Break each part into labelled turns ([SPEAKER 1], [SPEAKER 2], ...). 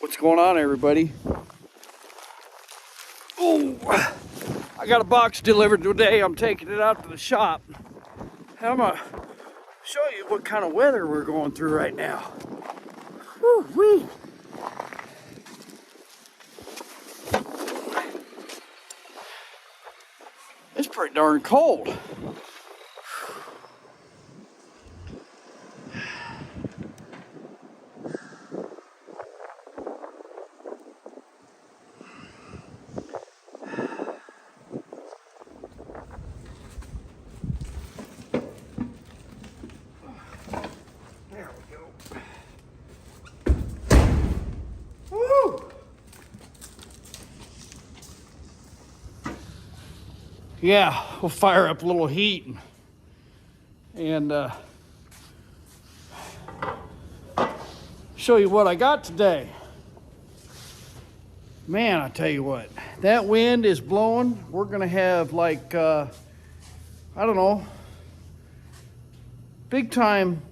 [SPEAKER 1] What's going on, everybody? Oh, I got a box delivered today. I'm taking it out to the shop. And I'm gonna show you what kind of weather we're going through right now. Woo-wee. It's pretty darn cold. There we go. Woo! Yeah, we'll fire up a little heat and show you what I got today. Man, I tell you what, that wind is blowing. We're gonna have like, I don't know, big time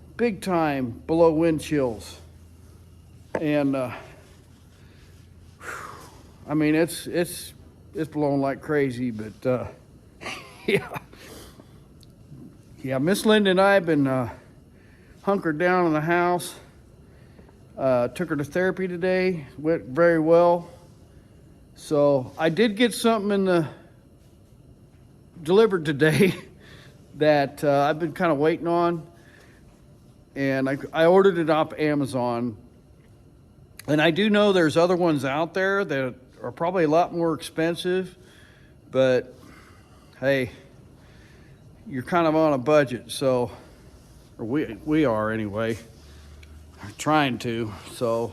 [SPEAKER 1] below wind chills. And I mean, it's blowing like crazy, but yeah, Miss Linda and I have been hunkered down in the house. Took her to therapy today, went very well. So I did get something delivered today that I've been kind of waiting on, and I ordered it off Amazon. And I do know there's other ones out there that are probably a lot more expensive, but hey, you're kind of on a budget, so, or we are anyway, trying to. So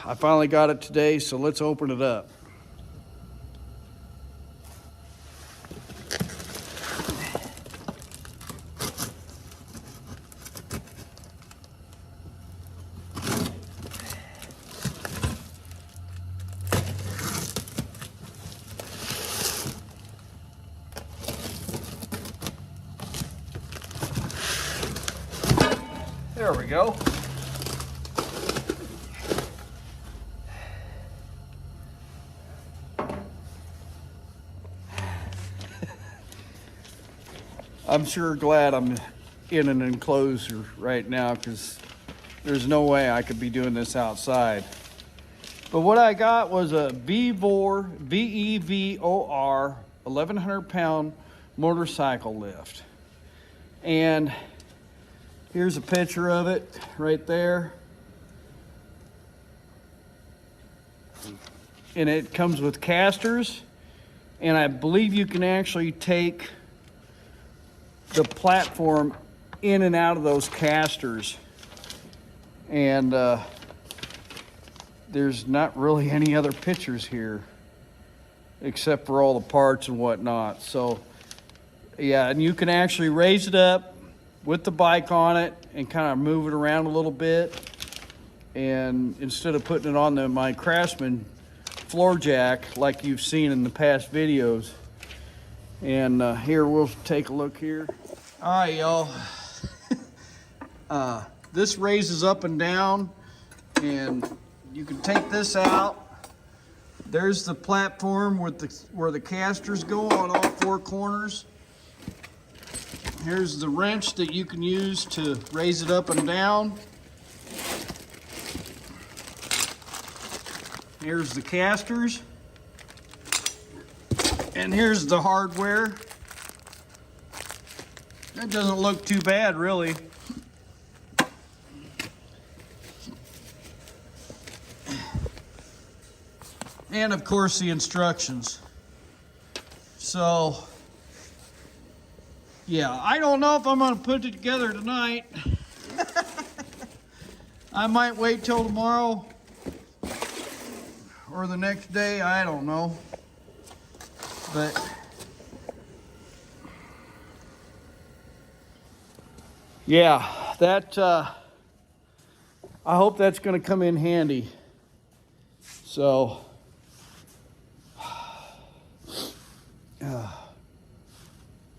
[SPEAKER 1] I finally got it today, so let's open it up. There we go. I'm sure glad I'm in an enclosure right now, because there's no way I could be doing this outside. But what I got was a VEVOR 1,100 pound motorcycle lift. And here's a picture of it right there. And it comes with casters, and I believe you can actually take the platform in and out of those casters. And there's not really any other pictures here except for all the parts and whatnot. So yeah, and you can actually raise it up with the bike on it and kind of move it around a little bit. And instead of putting it on my Craftsman floor jack like you've seen in the past videos. And here, we'll take a look here. All right, y'all. This raises up and down, and you can take this out. There's the platform with where the casters go on all four corners. Here's the wrench that you can use to raise it up and down. Here's the casters. And here's the hardware. That doesn't look too bad, really. And of course the instructions. So yeah, I don't know if I'm gonna put it together tonight. I might wait till tomorrow or the next day, I don't know. But yeah, that I hope that's gonna come in handy. So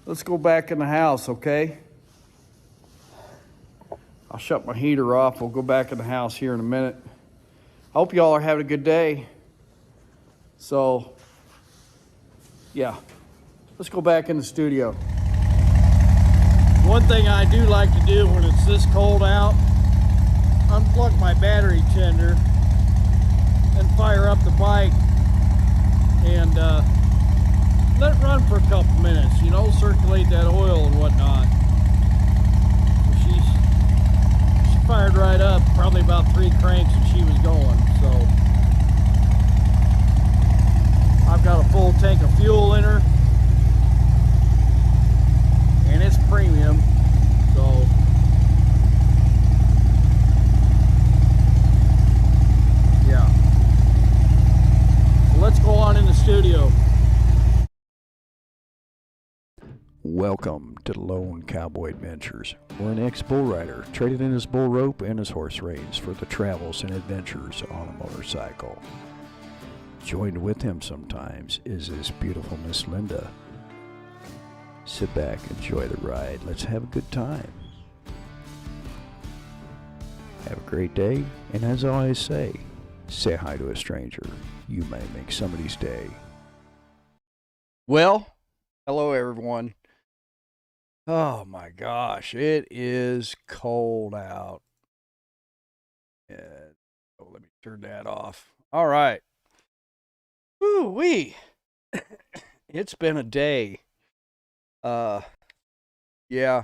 [SPEAKER 1] let's go back in the house, okay? I'll shut my heater off. We'll go back in the house here in a minute. hope y'all are having a good day. So, yeah, let's go back in the studio. One thing I do like to do when it's this cold out, unplug my battery tender and fire up the bike and let it run for a couple minutes, you know, circulate that oil and whatnot. She fired right up, probably about 3 cranks, and she was going. So I've got a full tank of fuel in her, and it's premium. So yeah, so let's go on in the studio.
[SPEAKER 2] Welcome to the Lone Cowboy Adventures, where an ex-bull rider traded in his bull rope and his horse reins for the travels and adventures on a motorcycle. Joined with him sometimes is his beautiful Miss Linda. Sit back, enjoy the ride. Let's have a good time. Have a great day, and as I always say hi to a stranger. You may make somebody's day.
[SPEAKER 1] Well, hello everyone. Oh my gosh, it is cold out. Oh, let me turn that off. All right. Woo-wee. It's been a day. Yeah.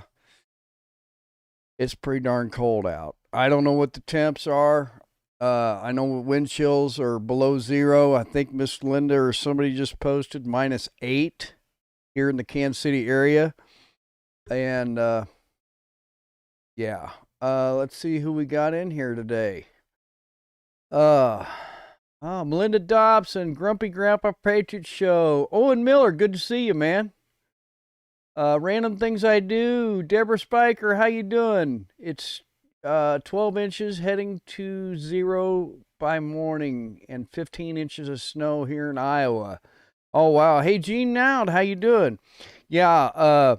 [SPEAKER 1] It's pretty darn cold out. I don't know what the temps are. I know wind chills are below 0. I think Miss Linda or somebody just posted -8 here in the Kansas City area. And yeah, let's see who we got in here today. Melinda Dobson, Grumpy Grandpa Patriot Show. Owen Miller, good to see you, man. Random Things I Do. Deborah Spiker, how you doing? It's 12 inches heading to 0 by morning and 15 inches of snow here in Iowa. Oh wow. Hey Gene Noud, how you doing? Yeah,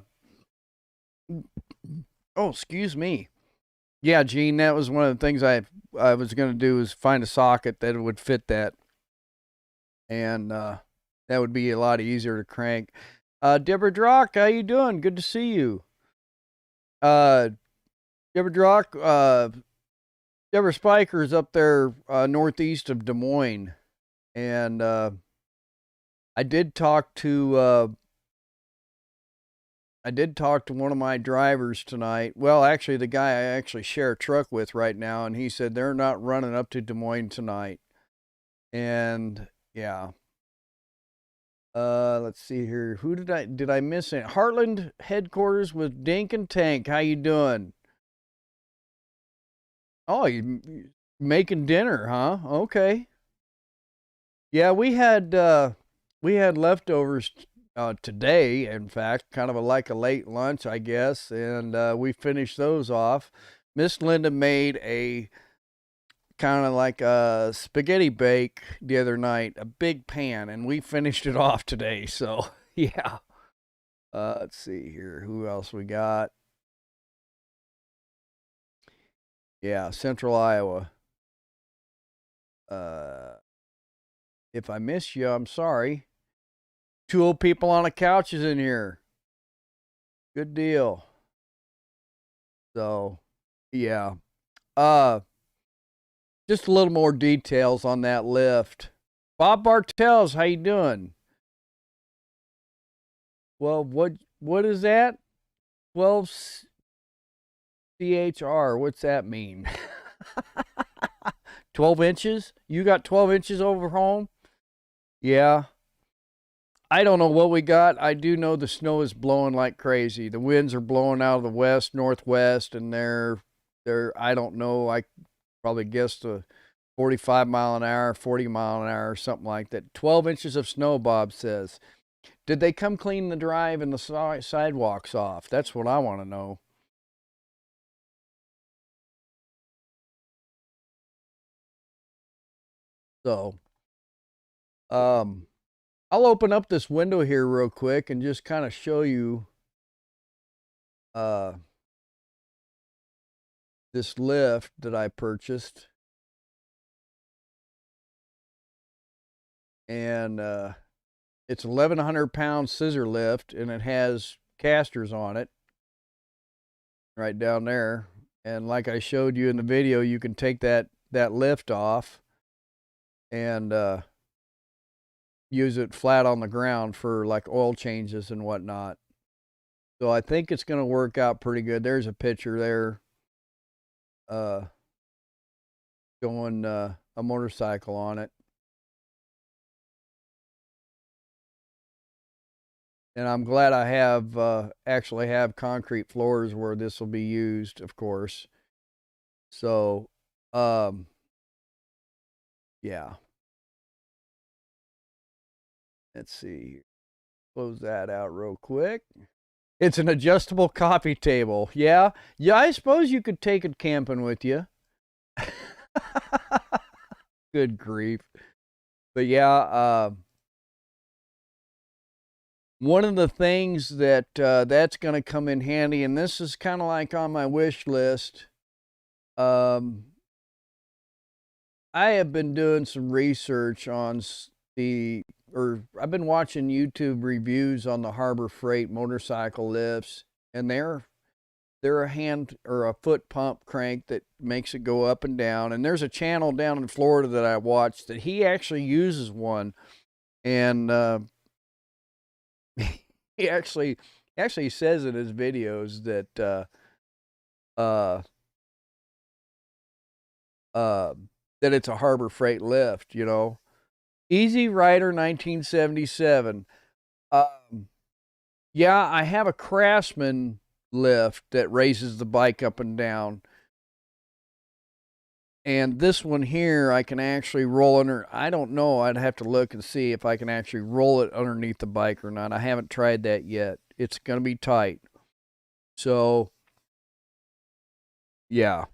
[SPEAKER 1] oh, excuse me. Yeah, Gene, that was one of the things I was going to do is find a socket that would fit that. And that would be a lot easier to crank. Deborah Drock, how you doing? Good to see you. Deborah Drock, Deborah Spiker is up there northeast of Des Moines. And I did talk to one of my drivers tonight. Well, actually, the guy I actually share a truck with right now, and he said they're not running up to Des Moines tonight. And yeah. Let's see here. Who did I miss it? Heartland headquarters with Dink and Tank. How you doing? Oh, you making dinner, huh? Okay. Yeah, we had leftovers today, in fact, kind of like a late lunch, I guess, and we finished those off. Miss Linda made a kind of like a spaghetti bake the other night, a big pan, and we finished it off today. So yeah. Let's see here. Who else we got? Yeah, Central Iowa. If I miss you, I'm sorry. 2 old people on a couch is in here. Good deal. So, yeah. Just a little more details on that lift. Bob Bartels, how you doing? Well, what is that? 12 CHR. What's that mean? 12 inches? You got 12 inches over home? Yeah. I don't know what we got. I do know the snow is blowing like crazy. The winds are blowing out of the west, northwest, and they're I don't know, I probably guessed a 45 mile an hour, 40 mile an hour, something like that. 12 inches of snow, Bob says. Did they come clean the drive and the sidewalks off? That's what I want to know. So, I'll open up this window here real quick and just kind of show you this lift that I purchased. and it's 1,100-pound scissor lift, and it has casters on it right down there. And like I showed you in the video, you can take that lift off and use it flat on the ground for like oil changes and whatnot. So I think it's going to work out pretty good. There's a picture there showing a motorcycle on it. And I'm glad I have actually have concrete floors where this will be used, of course. So, yeah. Let's see. Close that out real quick. It's an adjustable coffee table. Yeah. Yeah, I suppose you could take it camping with you. Good grief. But yeah, one of the things that that's going to come in handy, and this is kind of like on my wish list. I have been doing some research on I've been watching YouTube reviews on the Harbor Freight motorcycle lifts, and they're a hand or a foot pump crank that makes it go up and down. And there's a channel down in Florida that I watched that he actually uses one, and he actually says in his videos that that it's a Harbor Freight lift, you know. Easy Rider 1977. Yeah, I have a Craftsman lift that raises the bike up and down. And this one here, I can actually roll under. I don't know. I'd have to look and see if I can actually roll it underneath the bike or not. I haven't tried that yet. It's going to be tight. So, yeah.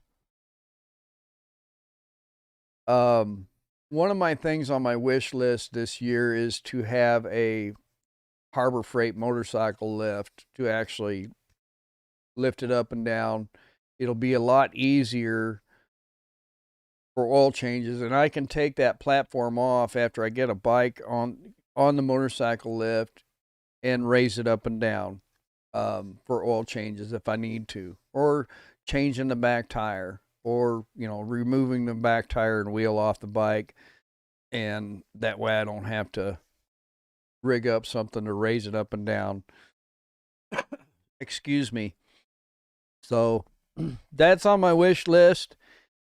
[SPEAKER 1] One of my things on my wish list this year is to have a Harbor Freight motorcycle lift to actually lift it up and down. It'll be a lot easier for oil changes, and I can take that platform off after I get a bike on the motorcycle lift and raise it up and down for oil changes if I need to, or changing the back tire, or removing the back tire and wheel off the bike, and that way I don't have to rig up something to raise it up and down. Excuse me. So that's on my wish list.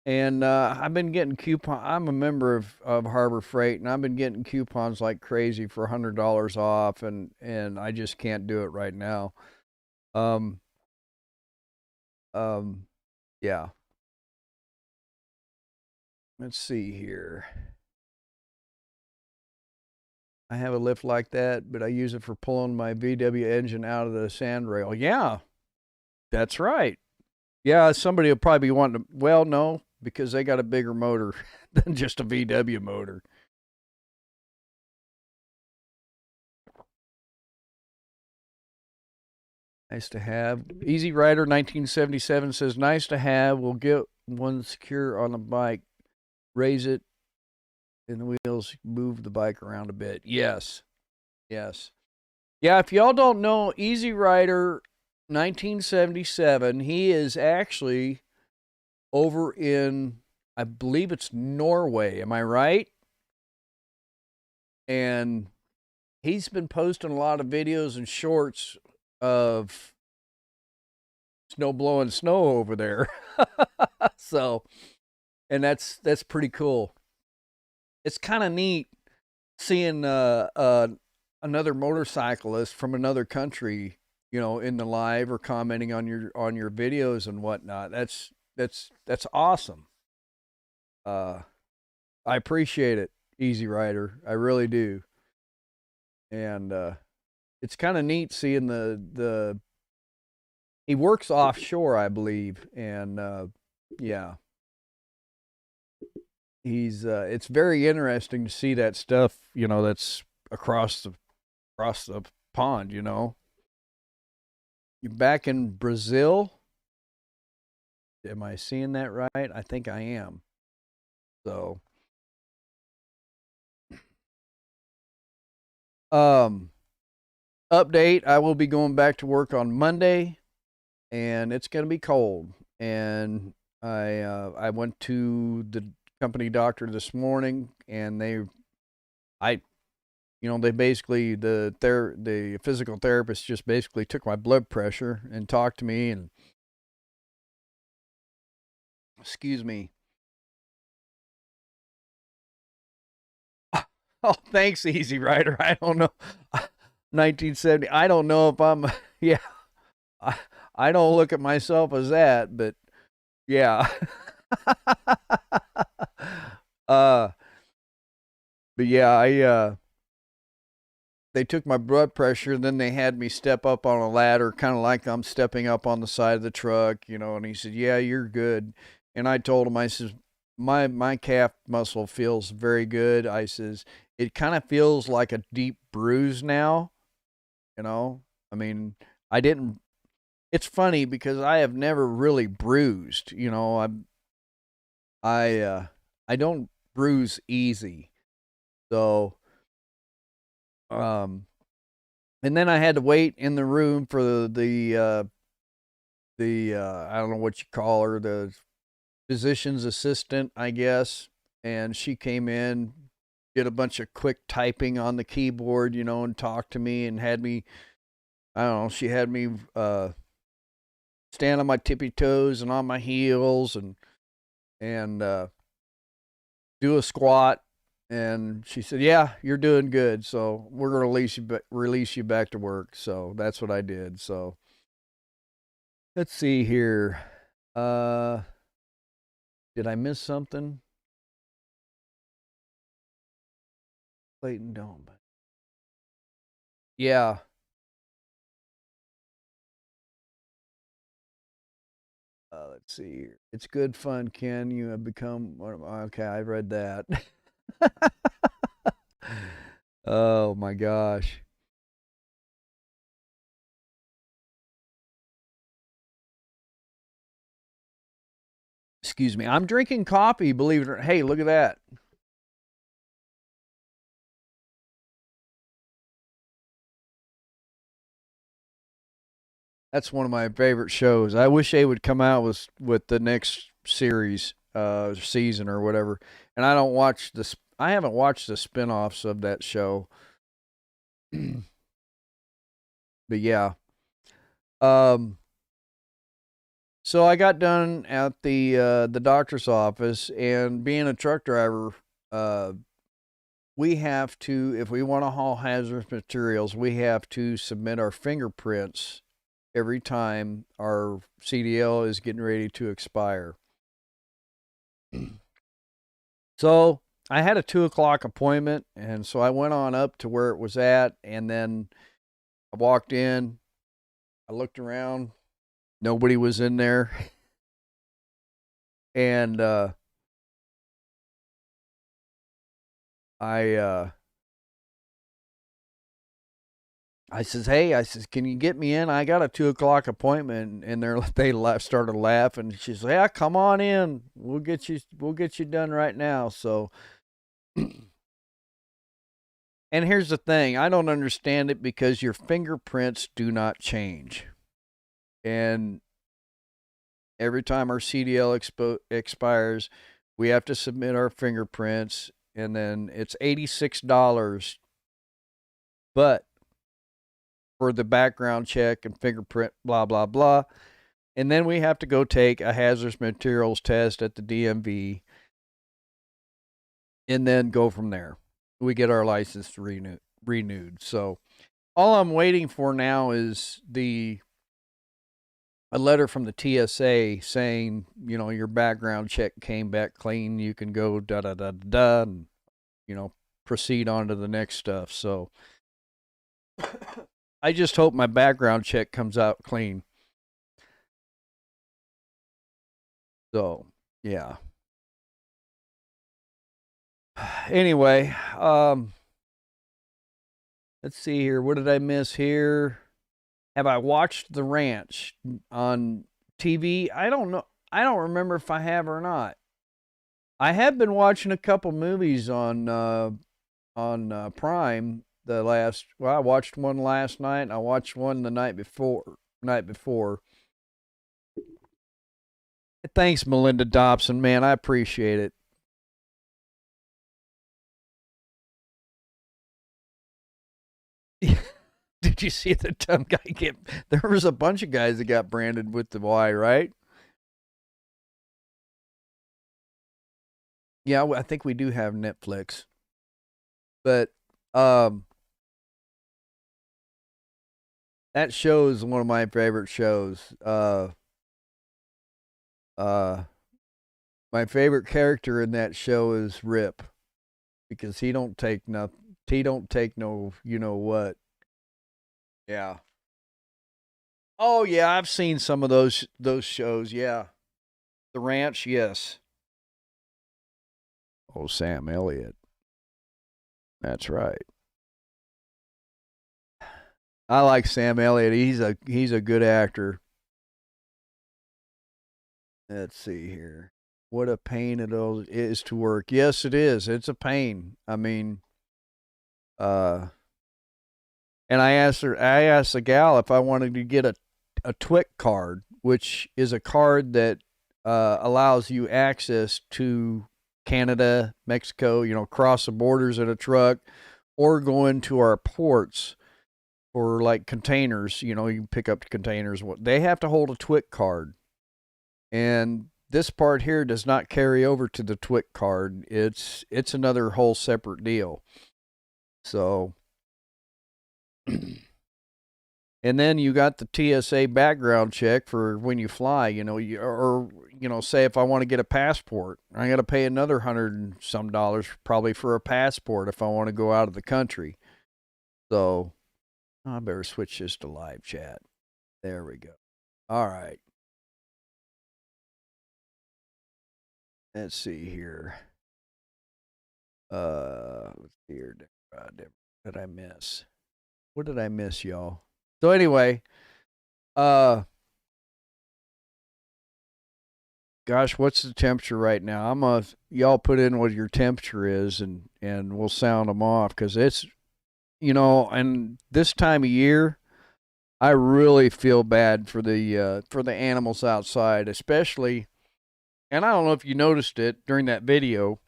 [SPEAKER 1] And I've been getting coupons. I'm a member of Harbor Freight, and I've been getting coupons like crazy for $100 off, and I just can't do it right now. Yeah. Let's see here. I have a lift like that, but I use it for pulling my VW engine out of the sand rail. Yeah, that's right. Yeah, somebody will probably be wanting to, well, no, because they got a bigger motor than just a VW motor. Nice to have. Easy Rider 1977 says, nice to have. We'll get one secure on the bike. Raise it, and the wheels move the bike around a bit. Yes. Yes. Yeah, if y'all don't know, Easy Rider 1977, he is actually over in, I believe it's Norway. Am I right? And he's been posting a lot of videos and shorts of blowing snow over there. So, and that's pretty cool. It's kind of neat seeing another motorcyclist from another country, in the live or commenting on your videos and whatnot. That's awesome. I appreciate it, Easy Rider. I really do. And it's kind of neat seeing the he works offshore, I believe, and yeah. He's it's very interesting to see that stuff, that's across the pond, You're back in Brazil? Am I seeing that right? I think I am. So
[SPEAKER 2] Update, I will be going back to work on Monday, and it's going to be cold. And I went to the company doctor this morning, and they basically the physical therapist just basically took my blood pressure and talked to me, and excuse me. Oh, thanks, Easy Rider. I don't know. 1970. I don't know if I'm. Yeah, I, I don't look at myself as that, but yeah. uh, but yeah, they took my blood pressure, and then they had me step up on a ladder, kind of like I'm stepping up on the side of the truck, and he said, "Yeah, you're good." And I told him, I says, my calf muscle feels very good. I says, it kind of feels like a deep bruise now, you know. I mean, I didn't. It's funny because I have never really bruised, I don't bruise easy, so um and then I had to wait in the room for the I don't know what you call her, the physician's assistant, I guess, and she came in, did a bunch of quick typing on the keyboard, and talked to me and had me, I don't know, she had me stand on my tippy toes and on my heels and do a squat. And she said, "Yeah, you're doing good. So we're gonna release you back to work." So that's what I did. So let's see here. Uh, did I miss something? Clayton Dome. Yeah. Let's see here. It's good fun, Ken. You have become okay. I read that. Oh my gosh. Excuse me. I'm drinking coffee, believe it or not. Hey, look at that. That's one of my favorite shows. I wish they would come out with the next series, season or whatever. And I haven't watched the spin-offs of that show. But yeah. Um so I got done at the doctor's office, and being a truck driver, uh we have to, if we want to haul hazardous materials, we have to submit our fingerprints every time our CDL is getting ready to expire. So I had a 2 o'clock appointment, and so I went on up to where it was at, and then I walked in, I looked around, nobody was in there, and I I says, "Hey," I says, "can you get me in? I got a 2 o'clock appointment." And they started laughing. She said, "Yeah, come on in. We'll get you done right now." So, and here's the thing, I don't understand it because your fingerprints do not change. And every time our CDL expires, we have to submit our fingerprints, and then it's $86. But for the background check and fingerprint, blah, blah, blah. And then we have to go take a hazardous materials test at the DMV and then go from there. We get our license renewed. So all I'm waiting for now is a letter from the TSA saying, your background check came back clean. You can go da da da da, and proceed on to the next stuff. So I just hope my background check comes out clean. So yeah. Anyway, let's see here. What did I miss here? Have I watched The Ranch on TV? I don't know. I don't remember if I have or not. I have been watching a couple movies on Prime, I watched one last night, and I watched one the night before. Thanks, Melinda Dobson, man. I appreciate it. Did you see the dumb guy get? There was a bunch of guys that got branded with the Y, right? Yeah, I think we do have Netflix, but that show is one of my favorite shows. My favorite character in that show is Rip, because he don't take nothing. He don't take no, you know what? Yeah. Oh yeah, I've seen some of those shows. Yeah, The Ranch. Yes. Oh, Sam Elliott. That's right. I like Sam Elliott. He's a good actor. Let's see here. What a pain it is to work. Yes, it is. It's a pain. I mean, and I asked the gal if I wanted to get a TWIC card, which is a card that allows you access to Canada, Mexico, cross the borders in a truck, or go into our ports for like containers. You can pick up containers. They have to hold a TWIC card. And this part here does not carry over to the TWIC card. It's another whole separate deal. So, and then you got the TSA background check for when you fly. Say if I want to get a passport, I got to pay another $100 and some probably for a passport if I want to go out of the country. So, I better switch this to live chat. There we go. All right. Let's see here. Let's see here. What did I miss? What did I miss, y'all? So anyway, gosh, what's the temperature right now? Y'all put in what your temperature is, and we'll sound them off, because it's, and this time of year, I really feel bad for the animals outside, especially. And I don't know if you noticed it during that video.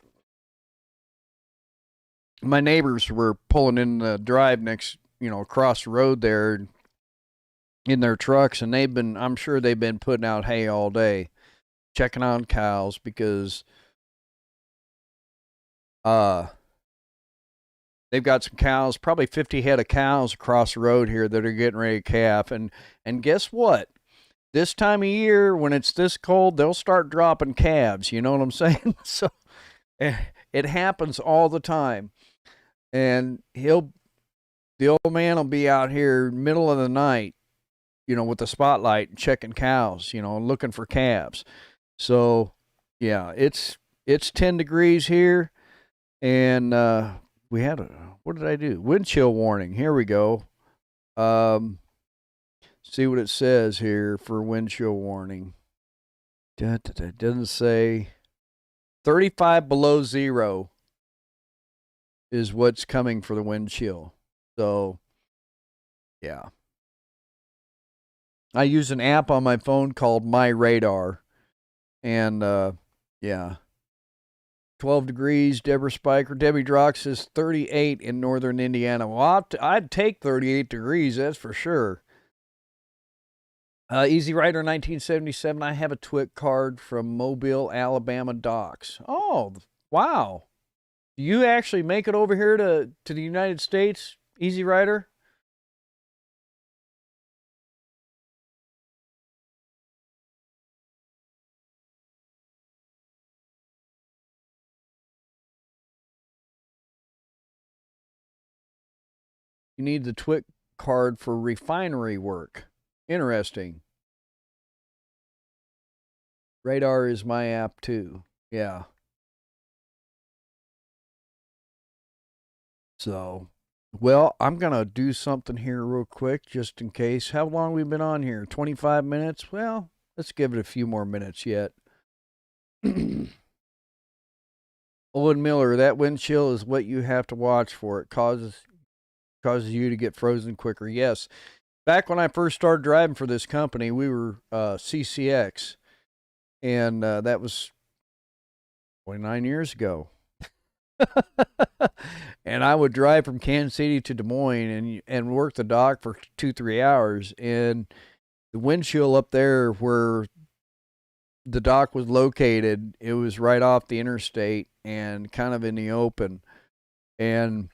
[SPEAKER 2] My neighbors were pulling in the drive next, across the road there in their trucks, and I'm sure they've been putting out hay all day, checking on cows, because they've got some cows, probably 50 head of cows across the road here that are getting ready to calf. And guess what? This time of year, when it's this cold, they'll start dropping calves. You know what I'm saying? So it happens all the time. And the old man will be out here middle of the night, with the spotlight checking cows, looking for calves. So yeah, it's 10 degrees here, and we had what did I do? Wind chill warning. Here we go. See what it says here for wind chill warning. It doesn't say. 35 below zero is what's coming for the wind chill. So, yeah. I use an app on my phone called My Radar. And, yeah. 12 degrees, Deborah Spiker. Debbie Drox is 38 in northern Indiana. Well, I'd take 38 degrees, that's for sure. Easy Rider 1977. I have a TWIC card from Mobile, Alabama docks. Oh, wow. Do you actually make it over here to the United States, Easy Rider? You need the TWIC card for refinery work. Interesting. Radar is my app too. Yeah. So, well, I'm going to do something here real quick just in case. How long we been on here? 25 minutes? Well, let's give it a few more minutes yet. Owen Miller, that wind chill is what you have to watch for. It causes
[SPEAKER 1] causes you to get frozen quicker. Yes. Back when I first started driving for this company, we were CCX, and that was 29 years ago. And I would drive from Kansas City to Des Moines and work the dock for 2-3 hours. And the windshield up there where the dock was located, it was right off the interstate and kind of in the open. And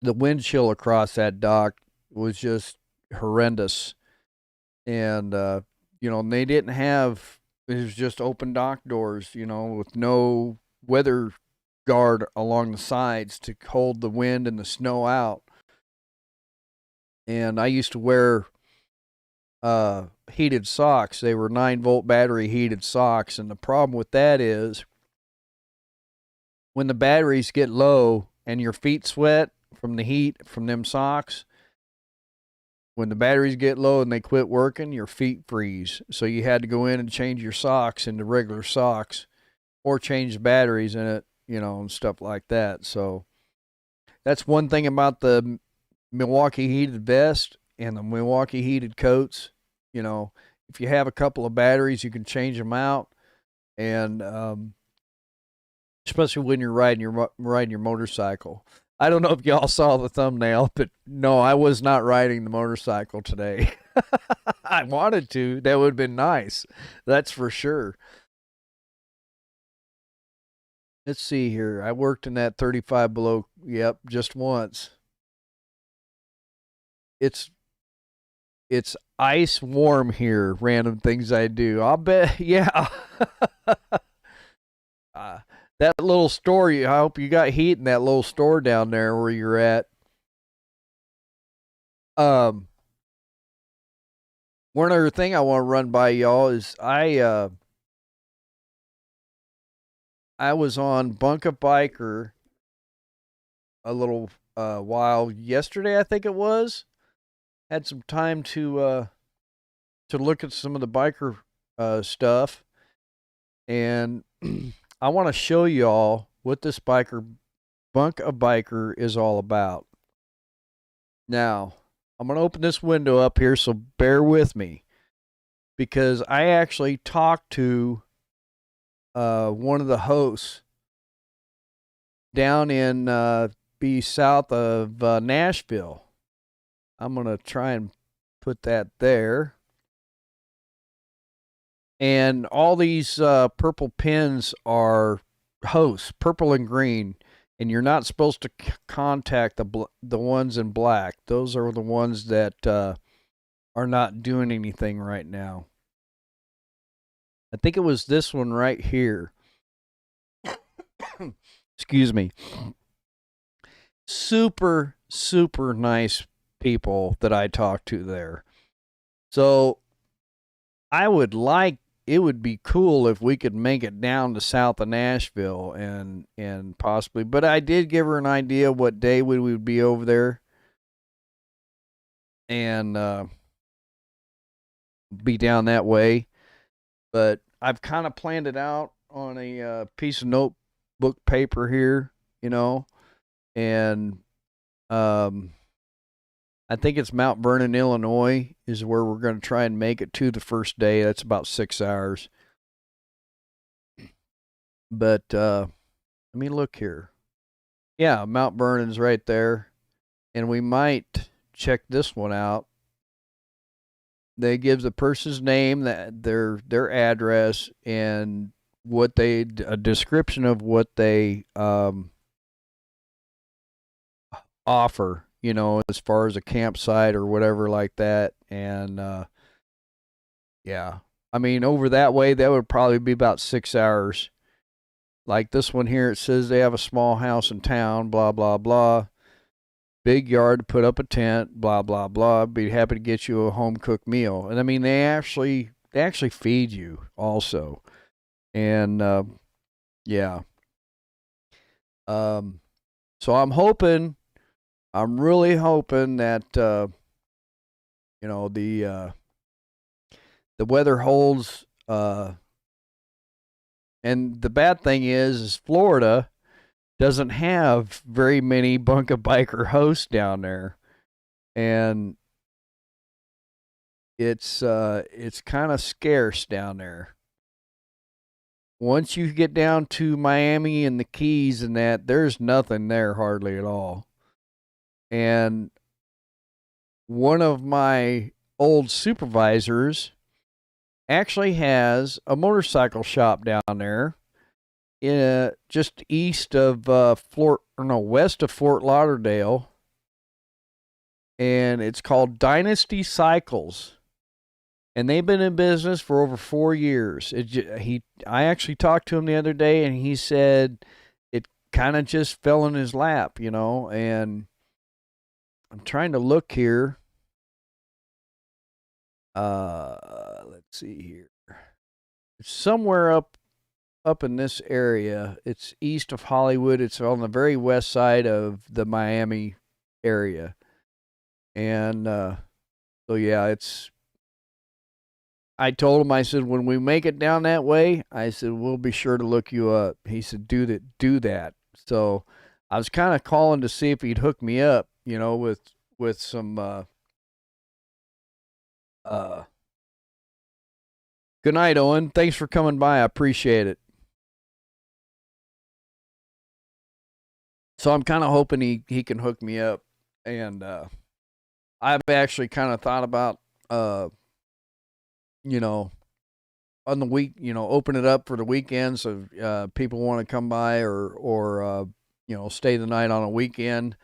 [SPEAKER 1] the wind chill across that dock was just horrendous. And, they didn't have, it was just open dock doors, with no weather guard along the sides to hold the wind and the snow out. And I used to wear heated socks. They were 9-volt battery heated socks. And the problem with that is when the batteries get low and your feet sweat from the heat from them socks, when the batteries get low and they quit working, your feet freeze. So you had to go in and change your socks into regular socks or change the batteries in it, and stuff like that. So that's one thing about the Milwaukee heated vest and the Milwaukee heated coats. If you have a couple of batteries, you can change them out. And especially when you're riding your motorcycle. I don't know if y'all saw the thumbnail, but no, I was not riding the motorcycle today. I wanted to. That would have been nice. That's for sure. Let's see here. I worked in that 35 below. Yep, just once. It's ice warm here. Random things I do. I'll bet. Yeah. That little store, I hope you got heat in that little store down there where you're at. One other thing I want to run by y'all is I was on Bunk-a-Biker a little while yesterday, I think it was. Had some time to look at some of the biker stuff, and I want to show y'all what this Bunk-a-Biker is all about. Now, I'm going to open this window up here, so bear with me, because I actually talked to one of the hosts down in be south of Nashville. I'm going to try and put that there. And all these purple pins are hosts, purple and green, and you're not supposed to contact the ones in black. Those are the ones that are not doing anything right now. I think it was this one right here. Excuse me. Super, super nice people that I talked to there. So it would be cool if we could make it down to south of Nashville and possibly, but I did give her an idea what day we would be over there and be down that way. But I've kind of planned it out on a piece of notebook paper here, and I think it's Mount Vernon, Illinois, is where we're going to try and make it to the first day. That's about 6 hours. But let me look here. Yeah, Mount Vernon's right there, and we might check this one out. They give the person's name, their address, and a description of what they offer, as far as a campsite or whatever like that. And yeah, I mean, over that way, that would probably be about 6 hours. Like this one here, it says they have a small house in town, blah, blah, blah. Big yard to put up a tent, blah, blah, blah. Be happy to get you a home-cooked meal. And I mean, they actually feed you also. And yeah. So I'm really hoping that the weather holds. And the bad thing is Florida
[SPEAKER 2] doesn't have very many Bunk-a-Biker hosts down there, and it's kind of scarce down there. Once you get down to Miami and the Keys and that, there's nothing there hardly at all. And one of my old supervisors actually has a motorcycle shop down there, just east of west of Fort Lauderdale, and it's called Dynasty Cycles, and they've been in business for over 4 years. I actually talked to him the other day, and he said it kind of just fell in his lap, and I'm trying to look here. Let's see here. It's somewhere up in this area. It's east of Hollywood. It's on the very west side of the Miami area. And so yeah, I told him, I said, when we make it down that way, I said, we'll be sure to look you up. He said, do that. So I was kind of calling to see if he'd hook me up, with some good night, Owen. Thanks for coming by. I appreciate it. So I'm kind of hoping he can hook me up, and I've actually kind of thought about on the week, open it up for the weekends so people want to come by or stay the night on a weekend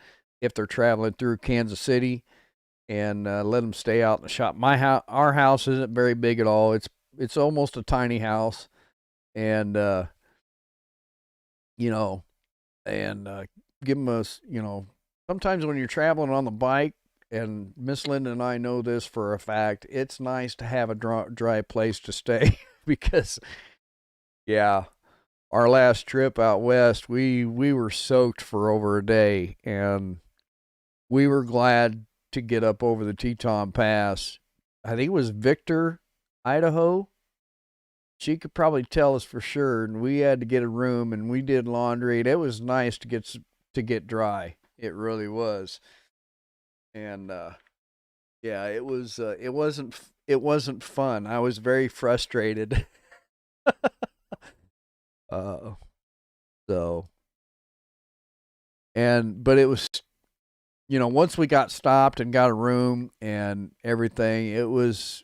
[SPEAKER 2] if they're traveling through Kansas City, and let them stay out in the shop. Our house isn't very big at all. It's almost a tiny house, and give them sometimes when you're traveling on the bike, and Miss Linda and I know this for a fact, it's nice to have a dry place to stay because, yeah, our last trip out west, we were soaked for over a day, and we were glad to get up over the Teton Pass. I think it was Victor, Idaho. She could probably tell us for sure, and we had to get a room, and we did laundry. And it was nice to get dry. It really was. And yeah, it wasn't fun. I was very frustrated. So, but it was, once we got stopped and got a room and everything, it was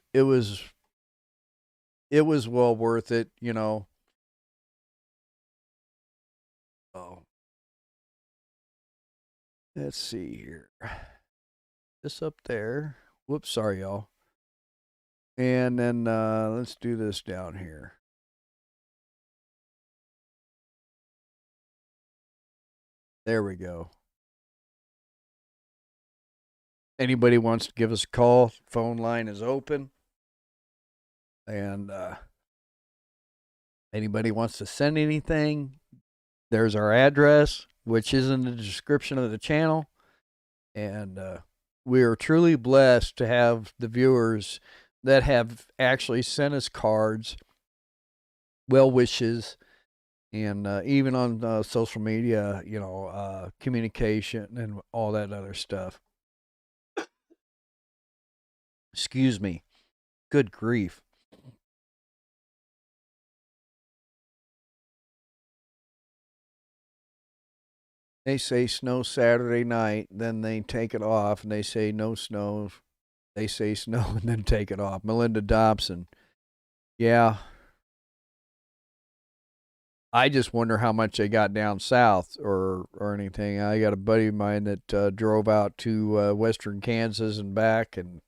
[SPEAKER 2] well worth it, Oh, let's see here. This up there. Whoops, sorry, y'all. And then let's do this down here. There we go. Anybody wants to give us a call, phone line is open. And anybody wants to send anything, there's our address, which is in the description of the channel. And we are truly blessed to have the viewers that have actually sent us cards, well wishes, and even on social media, communication and all that other stuff. Excuse me. Good grief. They say snow Saturday night, then they take it off, and they say no snow. They say snow and then take it off. Melinda Dobson. Yeah. I just wonder how much they got down south or anything. I got a buddy of mine that drove out to western Kansas and back, and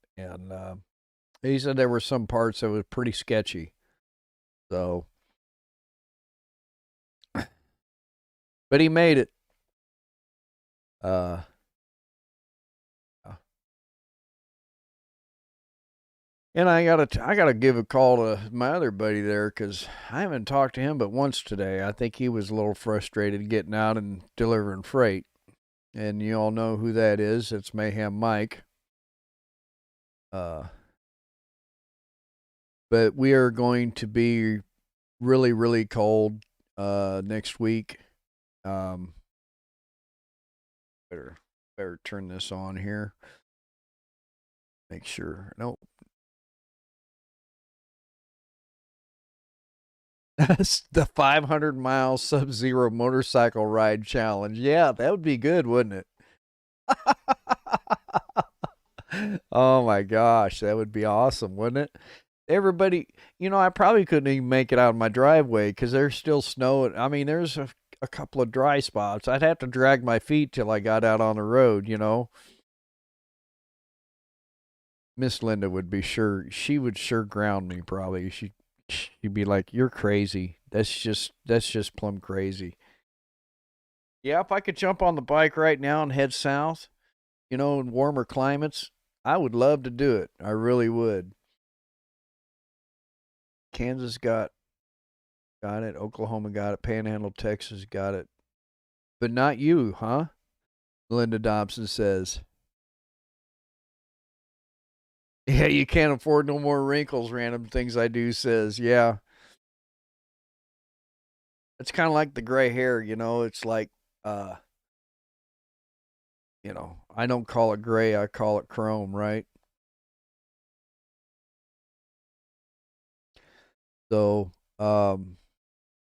[SPEAKER 2] he said there were some parts that was pretty sketchy. So, but he made it. And I gotta give a call to my other buddy there because I haven't talked to him but once today. I think he was a little frustrated getting out and delivering freight. And you all know who that is. It's Mayhem Mike. But we are going to be really, really cold next week. Better turn this on here. Make sure. Nope. That's the 500-mile Sub-Zero motorcycle ride challenge. Yeah, that would be good, wouldn't it? Oh my gosh, that would be awesome, wouldn't it? Everybody, I probably couldn't even make it out of my driveway because there's still snow. I mean, there's a couple of dry spots. I'd have to drag my feet till I got out on the road. Miss Linda would be sure, she would sure ground me probably. She'd be like, "You're crazy. That's just plumb crazy." Yeah, if I could jump on the bike right now and head south, in warmer climates, I would love to do it. I really would. Kansas got it. Oklahoma got it. Panhandle, Texas got it. But not you, huh? Linda Dobson says. Yeah, you can't afford no more wrinkles, Random Things I Do says. Yeah. It's kind of like the gray hair, It's like, I don't call it gray, I call it chrome, right? So,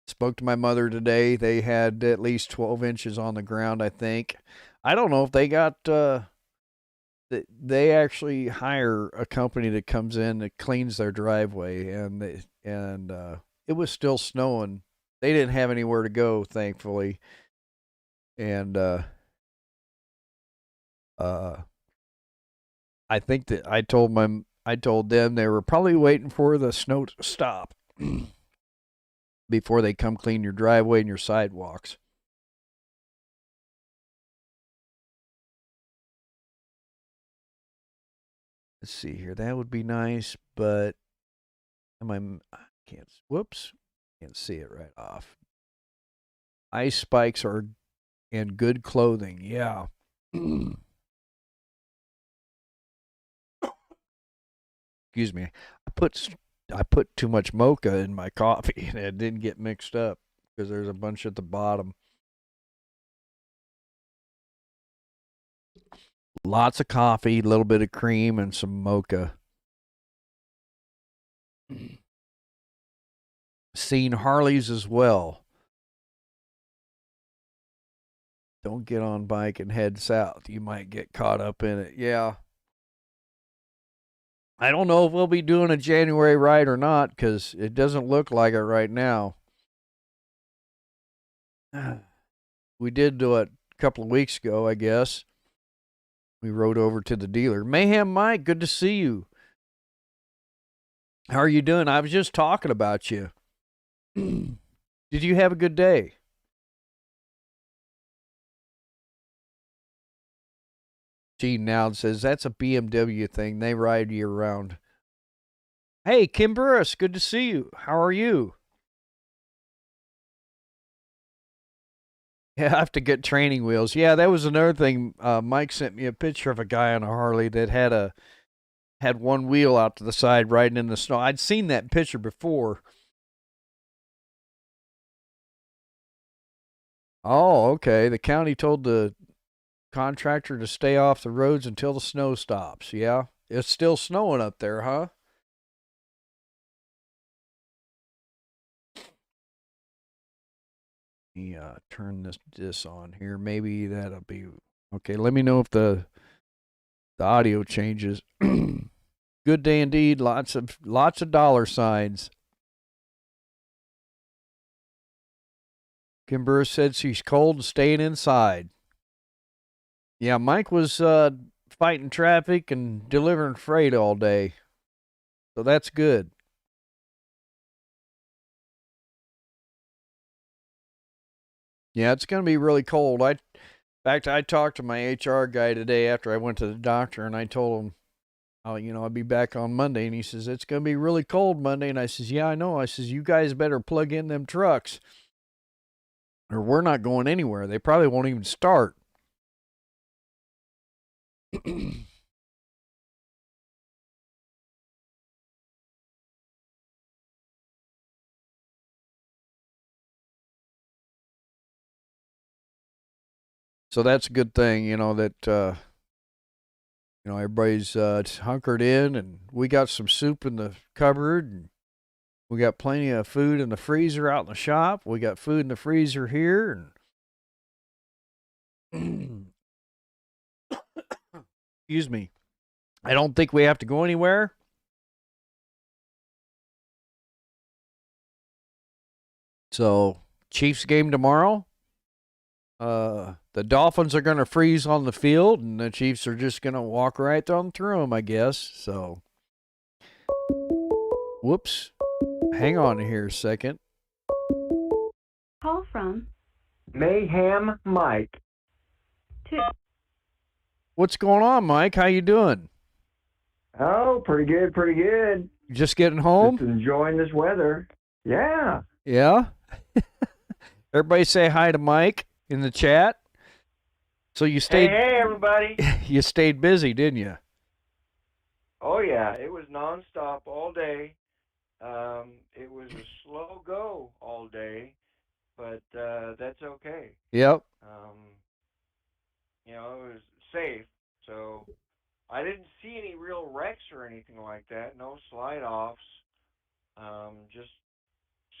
[SPEAKER 2] spoke to my mother today. They had at least 12 inches on the ground, I think. I don't know if they got, they actually hire a company that comes in that cleans their driveway, and it was still snowing. They didn't have anywhere to go, thankfully. And, I think that I told them they were probably waiting for the snow to stop before they come clean your driveway and your sidewalks. Let's see here. That would be nice, but I can't. Whoops, can't see it right off. Ice spikes are and good clothing. Yeah. Excuse me. I put too much mocha in my coffee and it didn't get mixed up because there's a bunch at the bottom. Lots of coffee, a little bit of cream, and some mocha. Seen Harleys as well. Don't get on bike and head south. You might get caught up in it. Yeah. I don't know if we'll be doing a January ride or not because it doesn't look like it right now. We did do it a couple of weeks ago, I guess. We rode over to the dealer. Mayhem Mike, good to see you. How are you doing? I was just talking about you. Did you have a good day? Gene now says that's a BMW thing. They ride you around. Hey, Kim Burris, good to see you. How are you? Yeah, I have to get training wheels. Yeah, that was another thing. Mike sent me a picture of a guy on a Harley that had one wheel out to the side riding in the snow. I'd seen that picture before. Oh, okay. The county told the contractor to stay off the roads until the snow stops. Yeah. It's still snowing up there, huh? Let me turn this on here. Maybe that'll be okay. Let me know if the audio changes. Good day indeed. Lots of dollar signs. Kimber said she's cold and staying inside. Yeah, Mike was fighting traffic and delivering freight all day. So that's good. Yeah, it's going to be really cold. In fact, I talked to my HR guy today after I went to the doctor, and I told him, I'll be back on Monday. And he says, it's going to be really cold Monday. And I says, yeah, I know. I says, you guys better plug in them trucks or we're not going anywhere. They probably won't even start.
[SPEAKER 1] So that's a good thing, that everybody's hunkered in, and we got some soup in the cupboard, and we got plenty of food in the freezer out in the shop. We got food in the freezer here, and excuse me. I don't think we have to go anywhere. So, Chiefs game tomorrow. The Dolphins are going to freeze on the field, and the Chiefs are just going to walk right on through them, I guess. So, whoops. Hang on here a second.
[SPEAKER 3] Call from
[SPEAKER 4] Mayhem Mike.
[SPEAKER 1] What's going on, Mike? How you doing?
[SPEAKER 4] Oh, pretty good, pretty good.
[SPEAKER 1] Just getting home?
[SPEAKER 4] Just enjoying this weather. Yeah.
[SPEAKER 1] Yeah? Everybody say hi to Mike in the chat. So you stayed...
[SPEAKER 4] Hey, everybody.
[SPEAKER 1] You stayed busy, didn't you?
[SPEAKER 4] Oh, yeah. It was nonstop all day. It was a slow go all day, but that's okay.
[SPEAKER 1] Yep.
[SPEAKER 4] It was safe, so I didn't see any real wrecks or anything like that. No slide-offs. Just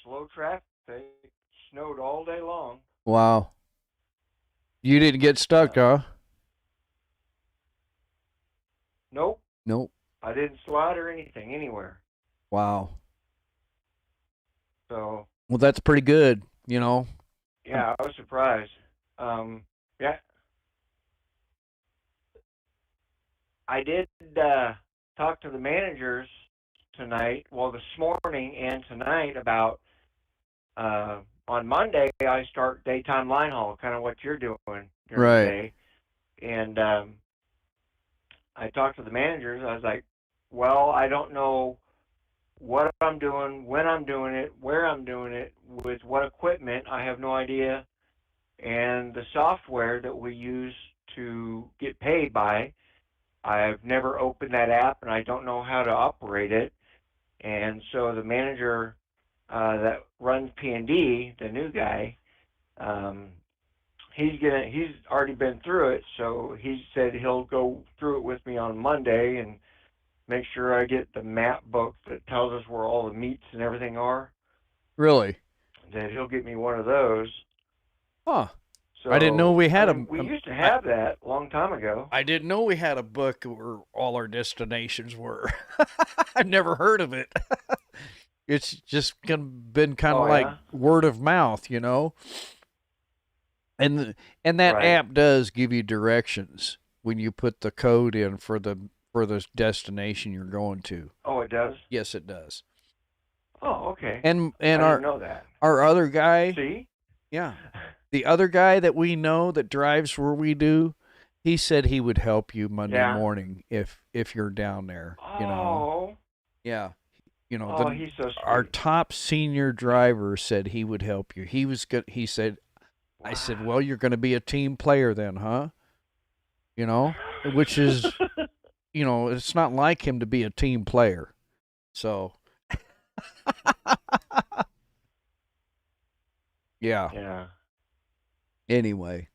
[SPEAKER 4] slow traffic. Snowed all day long.
[SPEAKER 1] Wow. You didn't get stuck, huh?
[SPEAKER 4] Nope.
[SPEAKER 1] Nope.
[SPEAKER 4] I didn't slide or anything anywhere.
[SPEAKER 1] Wow.
[SPEAKER 4] So.
[SPEAKER 1] Well, that's pretty good,
[SPEAKER 4] Yeah, I was surprised. Yeah. I did talk to the managers tonight, this morning and tonight about on Monday I start daytime line haul, kind of what you're doing during
[SPEAKER 1] right.
[SPEAKER 4] the day. And I talked to the managers. I was like, well, I don't know what I'm doing, when I'm doing it, where I'm doing it, with what equipment. I have no idea. And the software that we use to get paid by, I've never opened that app, and I don't know how to operate it. And so the manager that runs P&D, the new guy, he's already been through it, so he said he'll go through it with me on Monday and make sure I get the map book that tells us where all the meets and everything are.
[SPEAKER 1] Really?
[SPEAKER 4] That he'll get me one of those.
[SPEAKER 1] Huh.
[SPEAKER 4] So,
[SPEAKER 1] I didn't know we had
[SPEAKER 4] we used to have that a long time ago.
[SPEAKER 1] I didn't know we had a book where all our destinations were. I've never heard of it. It's just been kind of like word of mouth, And that
[SPEAKER 4] right.
[SPEAKER 1] app does give you directions when you put the code in for the destination you're going to.
[SPEAKER 4] Oh, it does?
[SPEAKER 1] Yes, it does.
[SPEAKER 4] Oh, okay.
[SPEAKER 1] And
[SPEAKER 4] I didn't know that.
[SPEAKER 1] Our other guy.
[SPEAKER 4] See?
[SPEAKER 1] Yeah. The other guy that we know that drives where we do, he said he would help you Monday morning if you're down there.
[SPEAKER 4] Oh.
[SPEAKER 1] Yeah.
[SPEAKER 4] He's so sweet.
[SPEAKER 1] Our top senior driver said he would help you. He was good. He said, wow. I said, well, you're going to be a team player then, huh? Which is, it's not like him to be a team player. So. Yeah.
[SPEAKER 4] Yeah.
[SPEAKER 1] Anyway.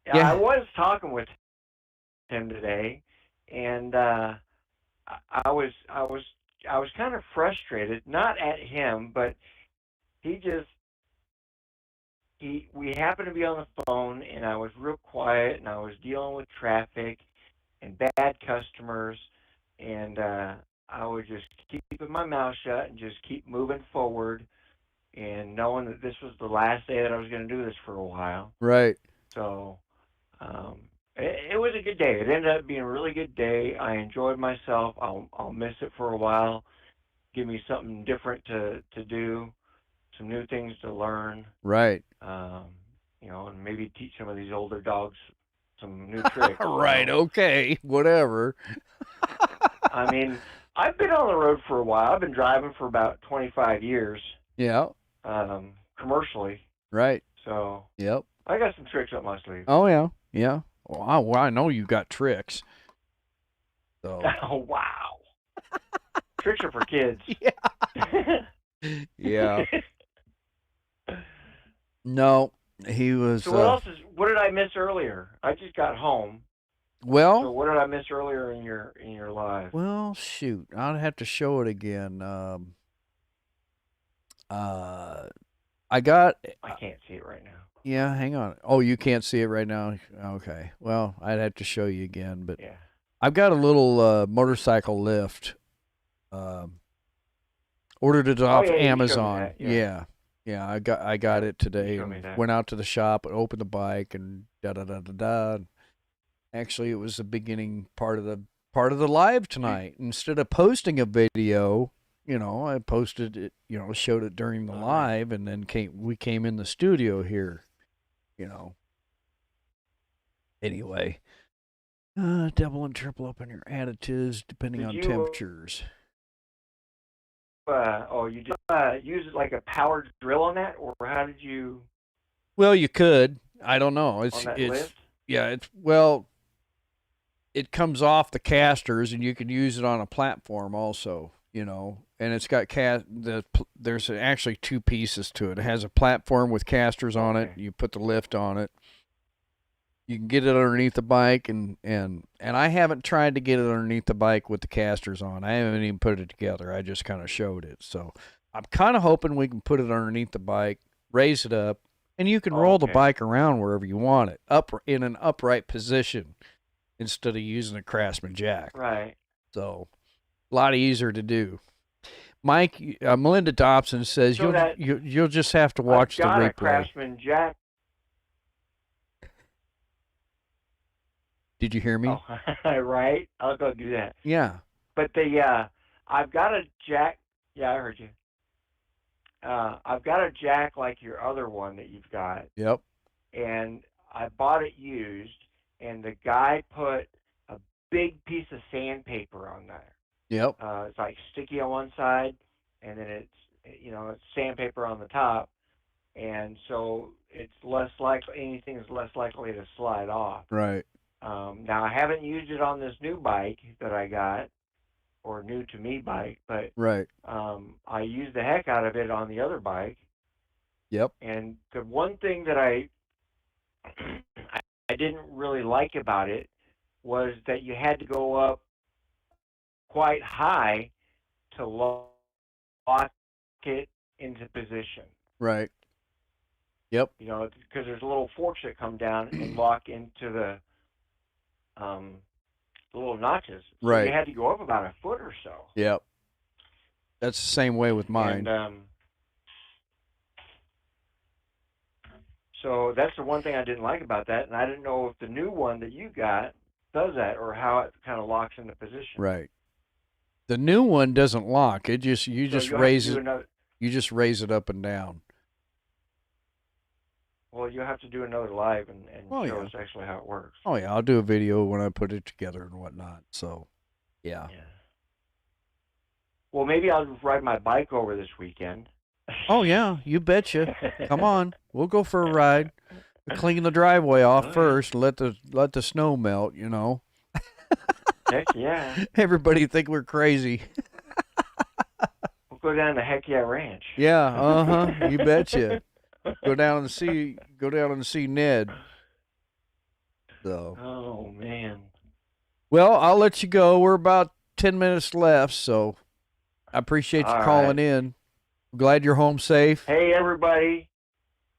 [SPEAKER 4] Yeah, I was talking with him today, and I was kind of frustrated, not at him, but we happened to be on the phone, and I was real quiet, and I was dealing with traffic and bad customers, and I was just keeping my mouth shut and just keep moving forward, and knowing that this was the last day that I was going to do this for a while.
[SPEAKER 1] Right.
[SPEAKER 4] So it was a good day. It ended up being a really good day. I enjoyed myself. I'll miss it for a while. Give me something different to do, some new things to learn.
[SPEAKER 1] Right.
[SPEAKER 4] And maybe teach some of these older dogs some new tricks.
[SPEAKER 1] Right. Okay. Whatever.
[SPEAKER 4] I mean, I've been on the road for a while. I've been driving for about 25 years.
[SPEAKER 1] Yeah.
[SPEAKER 4] Commercially.
[SPEAKER 1] Right.
[SPEAKER 4] So.
[SPEAKER 1] Yep.
[SPEAKER 4] I got some tricks up my sleeve.
[SPEAKER 1] Oh yeah. Yeah. Well, I know you got tricks. So.
[SPEAKER 4] Oh wow. Tricks are for kids.
[SPEAKER 1] Yeah. Yeah. No,
[SPEAKER 2] He was,
[SPEAKER 4] So what did I miss earlier? I just got home. So
[SPEAKER 2] well,
[SPEAKER 4] what did I miss earlier in your live?
[SPEAKER 2] well, shoot. I'd have to show it again. I got,
[SPEAKER 4] I can't see it right now.
[SPEAKER 2] yeah, hang on. Oh, you can't see it right now? Okay. Well, I'd have to show you again, but
[SPEAKER 4] Yeah.
[SPEAKER 2] I've got a little motorcycle lift. Um, Ordered it
[SPEAKER 4] Oh
[SPEAKER 2] off
[SPEAKER 4] yeah, you showed me
[SPEAKER 2] Amazon.
[SPEAKER 4] that. Yeah.
[SPEAKER 2] Yeah. Yeah, I got
[SPEAKER 4] Yeah.
[SPEAKER 2] it
[SPEAKER 4] You
[SPEAKER 2] today
[SPEAKER 4] showed me
[SPEAKER 2] and
[SPEAKER 4] that.
[SPEAKER 2] went out to the shop and opened the bike and da da da da da. Actually, it was the beginning part of the live
[SPEAKER 4] You,
[SPEAKER 2] tonight. Instead of posting a video, I posted it, showed it during the
[SPEAKER 4] all right.
[SPEAKER 2] live, and then we came in the studio here, you know. Anyway, double and triple up on your additives depending
[SPEAKER 4] Did
[SPEAKER 2] on
[SPEAKER 4] you
[SPEAKER 2] temperatures.
[SPEAKER 4] you did use it like a powered drill on that, or how did you
[SPEAKER 2] Well, you could. I don't know.
[SPEAKER 4] on that
[SPEAKER 2] It's
[SPEAKER 4] lift?
[SPEAKER 2] yeah. It comes off the casters, and you can use it on a platform also. And it's got there's actually two pieces to it. It has a platform with casters on it.
[SPEAKER 4] Okay.
[SPEAKER 2] You put the lift on it. You can get it underneath the bike, and I haven't tried to get it underneath the bike with the casters on. I haven't even put it together. I just kind of showed it. So I'm kind of hoping we can put it underneath the bike, raise it up, and you can
[SPEAKER 4] Oh,
[SPEAKER 2] roll the
[SPEAKER 4] okay.
[SPEAKER 2] bike around wherever you want it, up in an upright position instead of using a Craftsman jack.
[SPEAKER 4] Right.
[SPEAKER 2] So a lot easier to do. Mike, Melinda Dobson says
[SPEAKER 4] So that
[SPEAKER 2] you'll just have to
[SPEAKER 4] I've
[SPEAKER 2] watch the
[SPEAKER 4] got a
[SPEAKER 2] replay.
[SPEAKER 4] Craftsman jack.
[SPEAKER 2] Did you hear me?
[SPEAKER 4] Oh, right. I'll go do that.
[SPEAKER 2] Yeah.
[SPEAKER 4] But I've got a jack. Yeah, I heard you. I've got a jack like your other one that you've got,
[SPEAKER 2] Yep.
[SPEAKER 4] and I bought it used, and the guy put a big piece of sandpaper on there.
[SPEAKER 2] Yep.
[SPEAKER 4] It's like sticky on one side, and then it's sandpaper on the top, and so it's less likely anything is less likely to slide off.
[SPEAKER 2] Right.
[SPEAKER 4] Now I haven't used it on this new bike that I got, or new to me bike, but
[SPEAKER 2] Right.
[SPEAKER 4] I used the heck out of it on the other bike.
[SPEAKER 2] Yep.
[SPEAKER 4] And the one thing that I I didn't really like about it was that you had to go up quite high to lock it into position.
[SPEAKER 2] Right. Yep.
[SPEAKER 4] Because there's little forks that come down and lock into the little notches. So
[SPEAKER 2] Right.
[SPEAKER 4] you had to go up about a foot or so.
[SPEAKER 2] Yep. That's the same way with mine.
[SPEAKER 4] And so that's the one thing I didn't like about that, and I didn't know if the new one that you got does that or how it kind of locks into position.
[SPEAKER 2] Right. The new one doesn't lock. You just raise it. You just raise it up and down.
[SPEAKER 4] Well, you'll have to do another live and show us actually how it works.
[SPEAKER 2] Oh yeah, I'll do a video when I put it together and whatnot. So, yeah.
[SPEAKER 4] Well, maybe I'll ride my bike over this weekend.
[SPEAKER 2] Oh yeah, you betcha. Come on, we'll go for a ride. We'll clean the driveway off first. Let the snow melt.
[SPEAKER 4] Heck yeah.
[SPEAKER 2] Everybody think we're crazy.
[SPEAKER 4] We'll go down to Heck Yeah Ranch.
[SPEAKER 2] Yeah. You betcha. Go down and see Ned. So.
[SPEAKER 4] Oh man.
[SPEAKER 2] Well, I'll let you go. We're about 10 minutes left, so I appreciate you calling in. Glad you're home safe.
[SPEAKER 4] Hey everybody.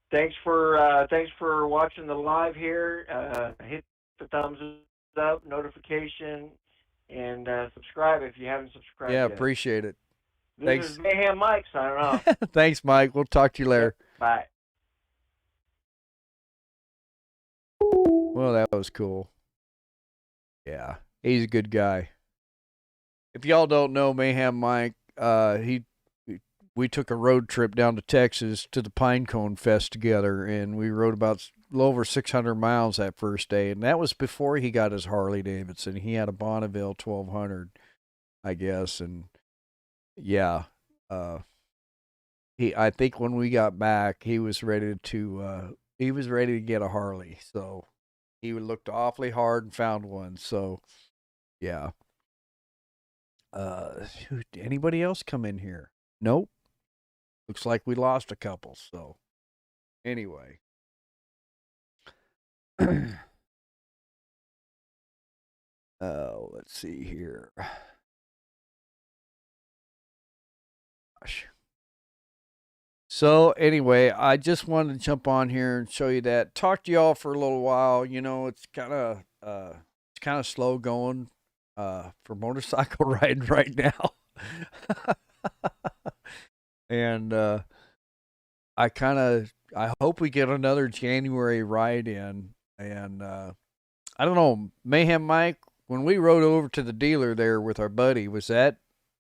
[SPEAKER 4] Thanks for watching the live here. Hit the thumbs up, notification, and subscribe if you haven't subscribed
[SPEAKER 2] Yeah,
[SPEAKER 4] yet.
[SPEAKER 2] appreciate it.
[SPEAKER 4] This is Mayhem Mike signing off.
[SPEAKER 2] Thanks, Mike. We'll talk to you later.
[SPEAKER 4] Bye.
[SPEAKER 2] Well, that was cool. Yeah, he's a good guy. If y'all don't know Mayhem Mike, we took a road trip down to Texas to the Pinecone Fest together, and we rode about a little over 600 miles that first day, and that was before he got his Harley Davidson. He had a Bonneville 1200, I guess, and yeah, I think when we got back, he was ready to get a Harley, so he looked awfully hard and found one. So, yeah. Anybody else come in here? Nope. Looks like we lost a couple. So, anyway. Let's see here. Gosh. So anyway, I just wanted to jump on here and show you that. Talk to y'all for a little while. You know, it's kind of slow going for motorcycle riding right now. And I hope we get another January ride in. And I don't know, Mayhem Mike, when we rode over to the dealer there with our buddy, that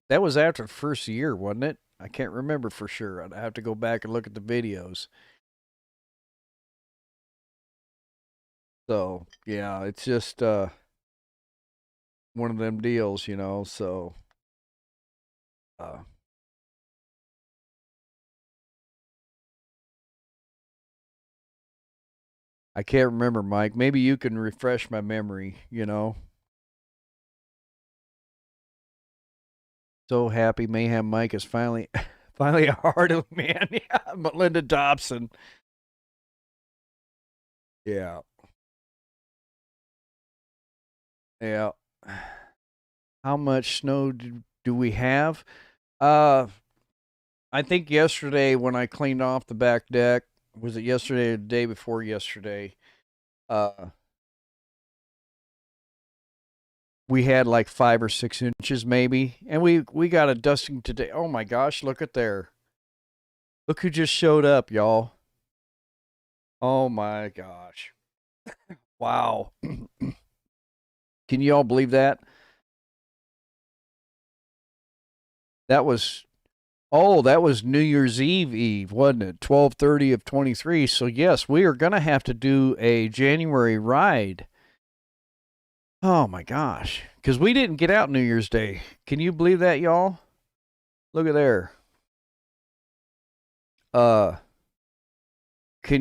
[SPEAKER 2] was after the first year, wasn't it? I can't remember for sure. I'd have to go back and look at the videos. So yeah, it's just one of them deals, you know. So I can't remember, Mike. Maybe you can refresh my memory, you know. So happy Mayhem Mike is finally a Harley man. Yeah, Melinda Dobson. Yeah. Yeah. How much snow do we have? I think yesterday when I cleaned off the back deck, was it yesterday or the day before yesterday? We had like 5 or 6 inches maybe, and we got a dusting today. Oh my gosh, look at there. Look who just showed up, y'all. Oh my gosh. Wow. Can you all believe that? That was New Year's Eve, wasn't it? 12:30 of 23. So yes, we are going to have to do a January ride. Oh my gosh. Cuz we didn't get out New Year's Day. Can you believe that, y'all? Look at there. Can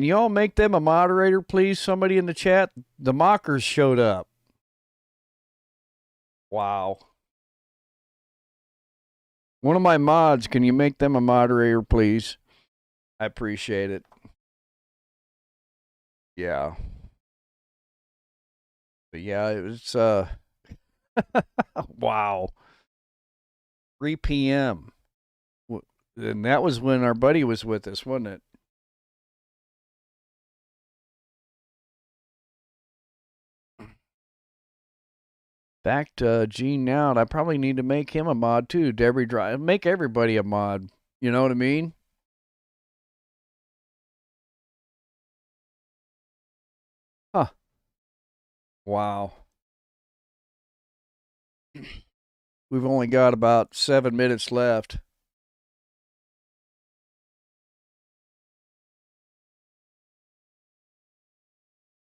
[SPEAKER 2] y'all make them a moderator, please? Somebody in the chat. The mockers showed up. Wow. One of my mods, can you make them a moderator, please? I appreciate it. Yeah. But yeah, it was wow. 3 p.m. And that was when our buddy was with us, wasn't it? Back to Gene now. I probably need to make him a mod too. Debbie Drive. Make everybody a mod. You know what I mean? Huh. Wow. We've only got about 7 minutes left.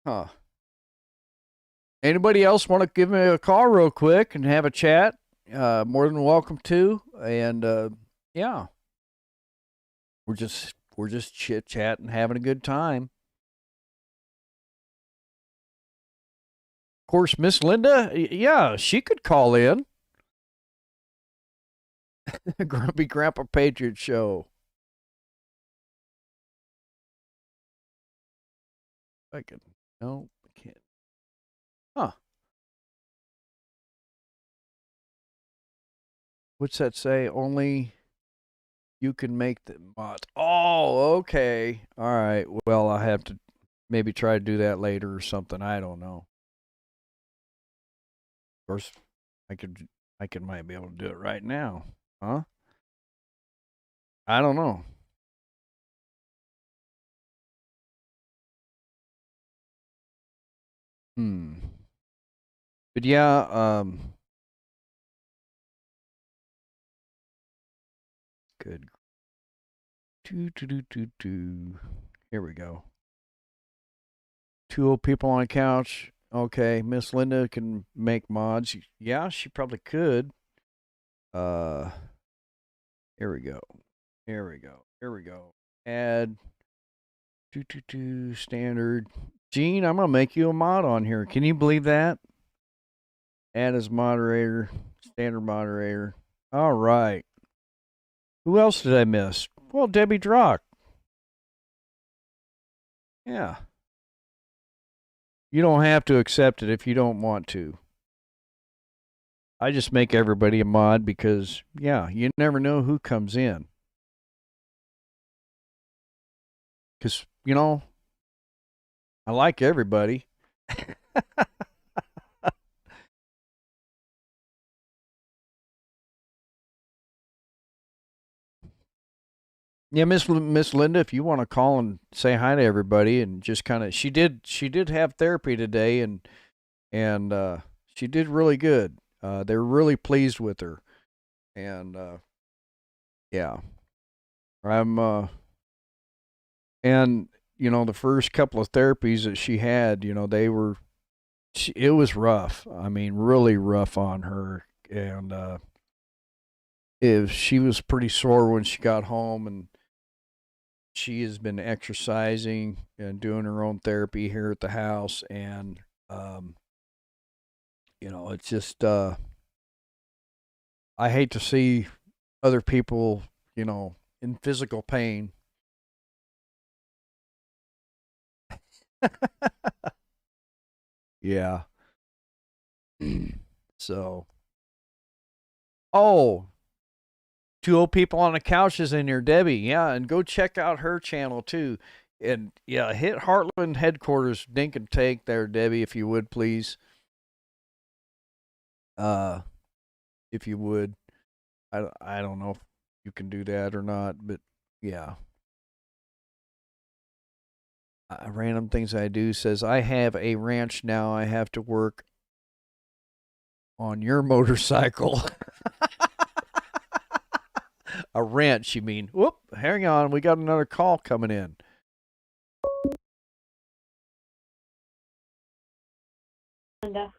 [SPEAKER 2] Huh. Anybody else want to give me a call real quick and have a chat? More than welcome to. And yeah, we're just chit chatting, having a good time. Of course, Miss Linda, yeah, she could call in. Grumpy Grandpa Patriot Show. I can. No, I can't. Huh. What's that say? Only you can make the mods. Oh, okay. All right. Well, I have to maybe try to do that later or something. I don't know. Of course, I might be able to do it right now. Huh? I don't know. But yeah, good. Here we go. 2 old people on a couch. Okay, Miss Linda can make mods. Yeah, she probably could. Here we go. Here we go. Here we go. Add standard. Gene, I'm gonna make you a mod on here. Can you believe that? Add as moderator, standard moderator. All right. Who else did I miss? Well, Debbie Drock. Yeah. You don't have to accept it if you don't want to. I just make everybody a mod because, yeah, you never know who comes in. Because, I like everybody. Yeah, Miss Linda, if you want to call and say hi to everybody and just kind of, she did have therapy today, and she did really good. They're really pleased with her, and yeah, I'm and the first couple of therapies that she had, it was rough. I mean, really rough on her, and she was pretty sore when she got home, and she has been exercising and doing her own therapy here at the house, and it's just I hate to see other people, in physical pain. Yeah. So, oh, two old people on the couch is in here, Debbie. Yeah, and go check out her channel too. And yeah, hit Heartland headquarters, Dink and Take there, Debbie, if you would please. If you would, I don't know if you can do that or not, but yeah. Random things I do says I have a ranch now. I have to work on your motorcycle. A wrench, you mean? Whoop, hang on. We got another call coming in.
[SPEAKER 3] Linda.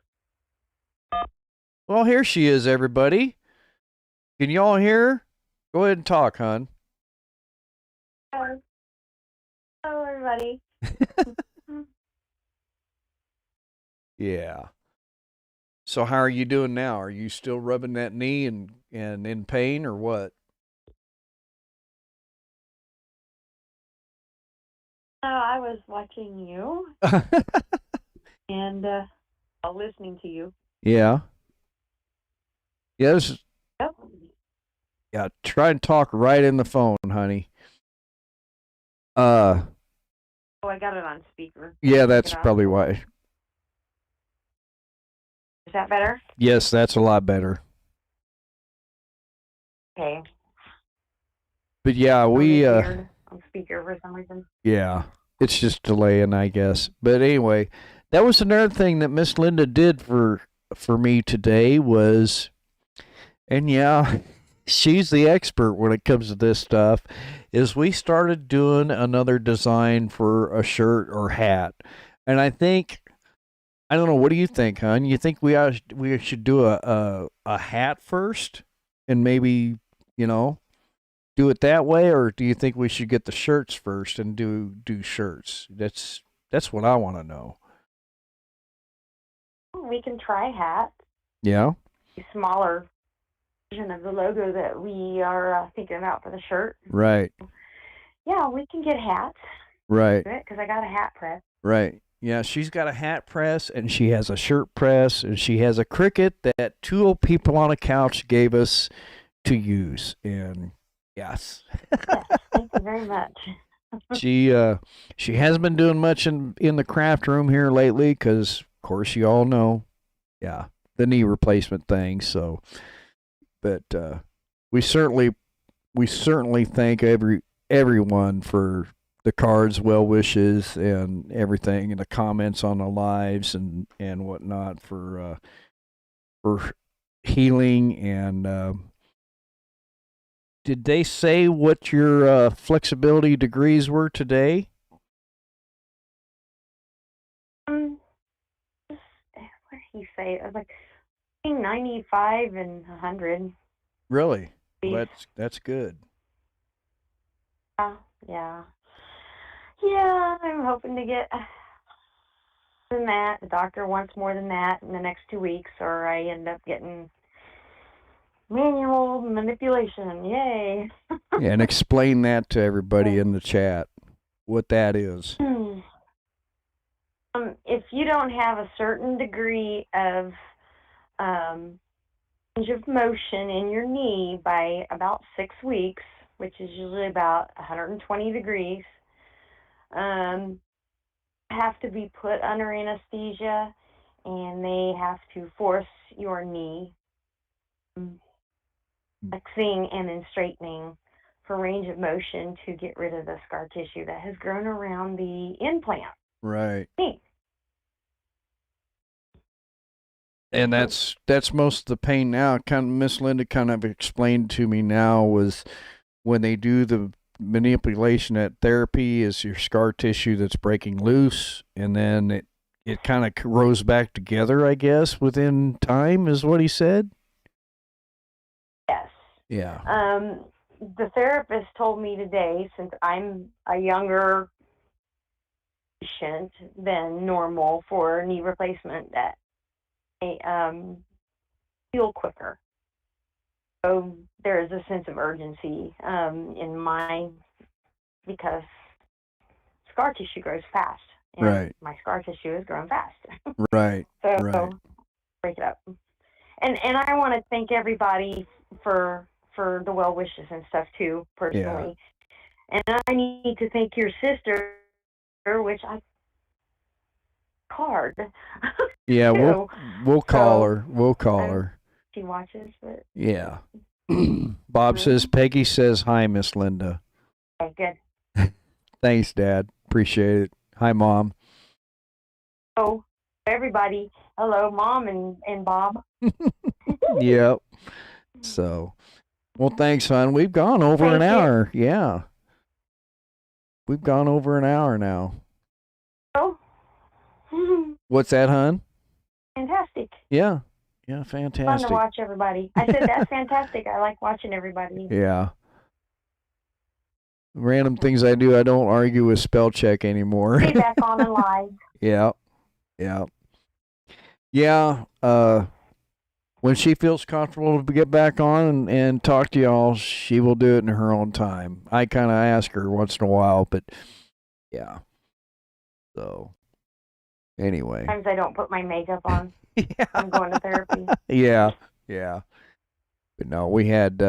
[SPEAKER 2] Well, here she is, everybody. Can y'all hear her? Go ahead and talk, hon.
[SPEAKER 3] Hello. Hello, everybody.
[SPEAKER 2] Yeah. So how are you doing now? Are you still rubbing that knee and in pain or what?
[SPEAKER 3] I was watching you and listening to you.
[SPEAKER 2] Yeah. Yes.
[SPEAKER 3] Yep.
[SPEAKER 2] Yeah. Try and talk right in the phone, honey.
[SPEAKER 3] Oh, I got it on speaker.
[SPEAKER 2] Yeah, that's probably why.
[SPEAKER 3] Is that better?
[SPEAKER 2] Yes, that's a lot better.
[SPEAKER 3] Okay.
[SPEAKER 2] But yeah, we
[SPEAKER 3] weird on speaker for some reason.
[SPEAKER 2] yeah, it's just delaying, I guess. But anyway, that was another thing that Miss Linda did for me today was, and yeah, she's the expert when it comes to this stuff, is we started doing another design for a shirt or hat. And I don't know, what do you think, hon? You think we should do a hat first and maybe, do it that way, or do you think we should get the shirts first and do shirts? That's what I want to know.
[SPEAKER 3] We can try hat.
[SPEAKER 2] Yeah.
[SPEAKER 3] A smaller version of the logo that we are thinking about for the shirt.
[SPEAKER 2] Right.
[SPEAKER 3] Yeah, we can get hats.
[SPEAKER 2] Right.
[SPEAKER 3] Because I got a hat press.
[SPEAKER 2] Right. Yeah, she's got a hat press, and she has a shirt press, and she has a Cricut that two old people on a couch gave us to use. And yes.
[SPEAKER 3] Yes, thank you very much.
[SPEAKER 2] She hasn't been doing much in the craft room here lately because, of course, you all know, yeah, the knee replacement thing. So, but we certainly thank everyone for the cards, well wishes, and everything, and the comments on the lives and whatnot for healing. And did they say what your flexibility degrees were today?
[SPEAKER 3] What did he say? It was like 95 and 100.
[SPEAKER 2] Really? Well, that's good.
[SPEAKER 3] Yeah. Yeah, I'm hoping to get more than that. The doctor wants more than that in the next 2 weeks, or I end up getting manual manipulation. Yay.
[SPEAKER 2] Yeah, and explain that to everybody in the chat, what that is.
[SPEAKER 3] If you don't have a certain degree of range of motion in your knee by about 6 weeks, which is usually about 120 degrees, have to be put under anesthesia, and they have to force your knee, flexing and then straightening for range of motion to get rid of the scar tissue that has grown around the implant.
[SPEAKER 1] Right.
[SPEAKER 3] Knee.
[SPEAKER 1] And that's most of the pain now. Kind of Miss Linda kind of explained to me now was when they do the manipulation at therapy is your scar tissue that's breaking loose, and then it kind of grows back together, I guess, within time is what he said.
[SPEAKER 3] Yes.
[SPEAKER 1] Yeah.
[SPEAKER 3] The therapist told me today, since I'm a younger patient than normal for knee replacement, that I heal quicker. So there is a sense of urgency in mine because scar tissue grows fast. And
[SPEAKER 1] Right.
[SPEAKER 3] my scar tissue is growing fast.
[SPEAKER 1] Right.
[SPEAKER 3] So
[SPEAKER 1] Right.
[SPEAKER 3] break it up. And I want to thank everybody for the well wishes and stuff too, personally. Yeah. And I need to thank your sister, which I called.
[SPEAKER 1] Yeah, we'll call her. We'll call her.
[SPEAKER 3] She watches, but
[SPEAKER 1] yeah. Bob says Peggy says hi, Miss Linda.
[SPEAKER 3] Okay, good.
[SPEAKER 1] Thanks, Dad. Appreciate it. Hi, Mom.
[SPEAKER 3] Oh, everybody. Hello, Mom and Bob.
[SPEAKER 1] Yep. So, well, thanks, hon. We've gone over an hour. Yeah. We've gone over an hour now.
[SPEAKER 3] Oh.
[SPEAKER 1] What's that, hon?
[SPEAKER 3] Fantastic.
[SPEAKER 1] Yeah. Yeah, fantastic.
[SPEAKER 3] Fun to watch everybody. I said that's fantastic. I like watching everybody.
[SPEAKER 1] Yeah. Random things I do. I don't argue with spell check anymore.
[SPEAKER 3] Be back on and live.
[SPEAKER 1] Yeah. Yeah. Yeah. When she feels comfortable to get back on and talk to y'all, she will do it in her own time. I kind of ask her once in a while, but yeah. So, anyway.
[SPEAKER 3] Sometimes I don't put my makeup on.
[SPEAKER 1] Yeah.
[SPEAKER 3] I'm going to therapy.
[SPEAKER 1] Yeah. Yeah. But no, we had,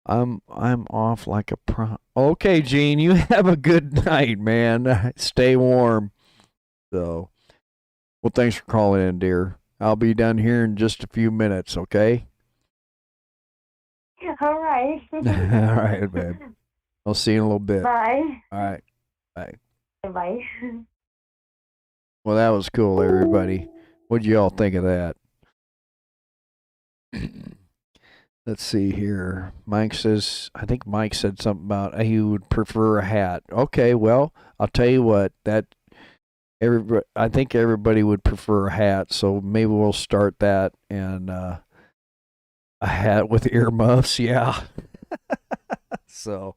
[SPEAKER 1] I'm off like a pro. Okay, Gene, you have a good night, man. Stay warm. So, well, thanks for calling in, dear. I'll be done here in just a few minutes, okay?
[SPEAKER 3] All right.
[SPEAKER 1] All right, babe. I'll see you in a little bit.
[SPEAKER 3] Bye.
[SPEAKER 1] All right. Bye.
[SPEAKER 3] Bye.
[SPEAKER 1] Well, that was cool, everybody. What'd you all think of that? Let's see here. Mike says, I think Mike said something about he would prefer a hat. Okay, well, I'll tell you what, I think everybody would prefer a hat, so maybe we'll start that, and a hat with earmuffs, yeah. So,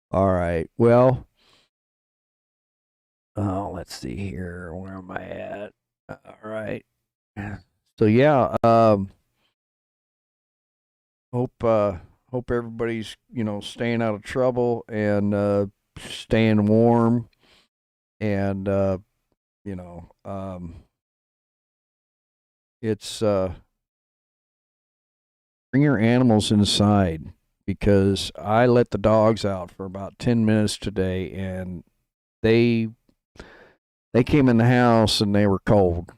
[SPEAKER 1] all right. Well, let's see here. Where am I at? All right. So yeah, hope everybody's staying out of trouble and staying warm, and it's bring your animals inside, because I let the dogs out for about 10 minutes today, and they came in the house and they were cold.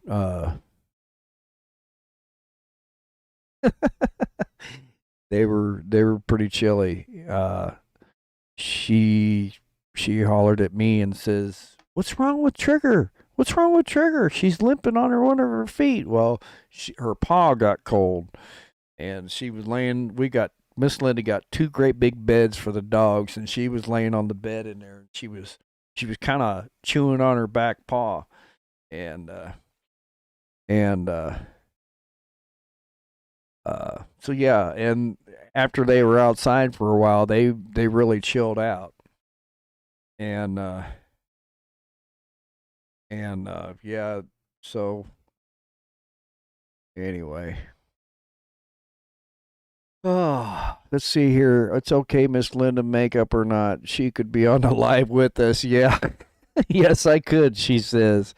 [SPEAKER 1] They were pretty chilly. She hollered at me and says, "What's wrong with Trigger? What's wrong with Trigger? She's limping on one of her feet." Well, her paw got cold, and she was laying. Miss Linda got 2 great big beds for the dogs, and she was laying on the bed in there. She was kind of chewing on her back paw, and so yeah, and after they were outside for a while, they really chilled out, and yeah. So anyway, let's see here. It's okay, Miss Linda, makeup or not, she could be on the live with us. Yeah.
[SPEAKER 2] Yes, I could, she says.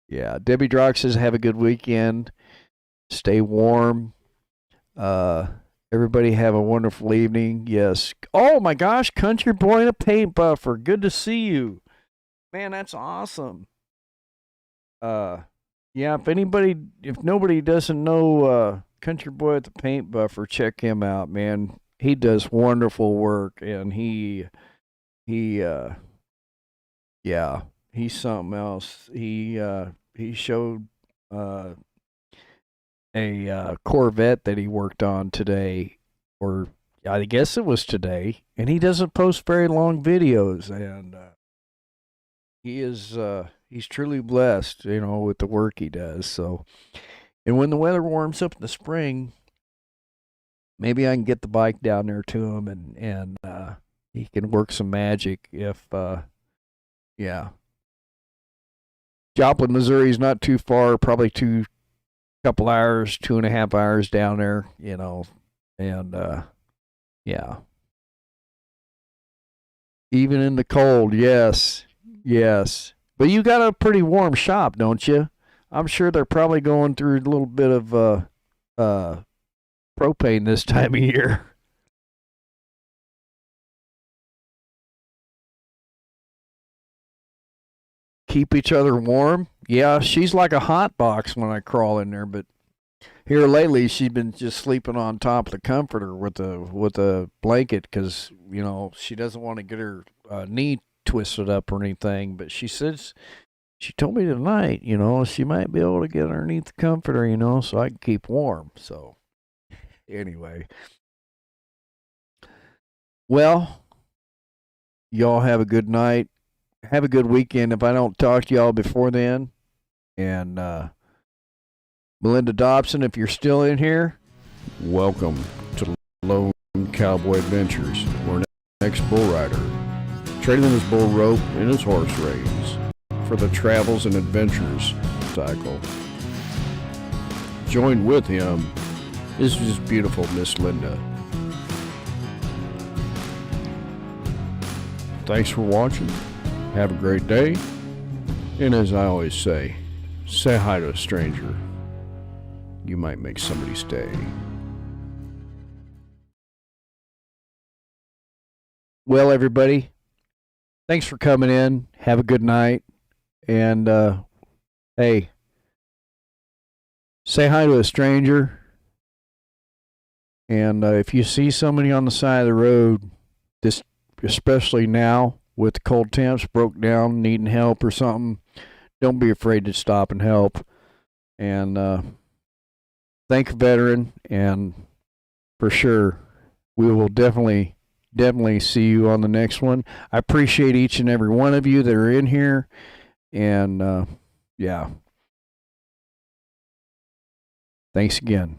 [SPEAKER 2] Yeah, Debbie Drock says, have a good weekend. Stay warm. Uh, Everybody have a wonderful evening. Yes. Oh my gosh, Country Boy and a Paint Buffer. Good to see you. Man, that's awesome. Yeah, if nobody doesn't know Country Boy at the Paint Buffer, check him out, man. He does wonderful work, and he yeah, he's something else. He showed a Corvette that he worked on today, or I guess it was today, and he doesn't post very long videos, and he's truly blessed, with the work he does. So, and when the weather warms up in the spring, maybe I can get the bike down there to him, and he can work some magic. If yeah, Joplin, Missouri is not too far, probably couple hours, 2.5 hours down there, and yeah. Even in the cold, yes. Yes. But you got a pretty warm shop, don't you? I'm sure they're probably going through a little bit of propane this time of year. Keep each other warm. Yeah, she's like a hot box when I crawl in there, but here lately she's been just sleeping on top of the comforter with a blanket because she doesn't want to get her knee twisted up or anything. But she told me tonight, she might be able to get underneath the comforter, so I can keep warm. So anyway, well, y'all have a good night. Have a good weekend if I don't talk to y'all before then. And Melinda Dobson, if you're still in here, welcome to Lone Cowboy Adventures. We're an ex-bull rider, trading his bull rope and his horse reins for the travels and adventures cycle. Joined with him is his beautiful Miss Linda. Thanks for watching. Have a great day. And as I always say hi to a stranger. You might make somebody stay. Well, everybody, thanks for coming in. Have a good night. And, hey, say hi to a stranger. And if you see somebody on the side of the road, this, especially now with the cold temps, broke down, needing help or something, don't be afraid to stop and help. And thank a veteran, and for sure, we will definitely see you on the next one. I appreciate each and every one of you that are in here, and yeah. Thanks again.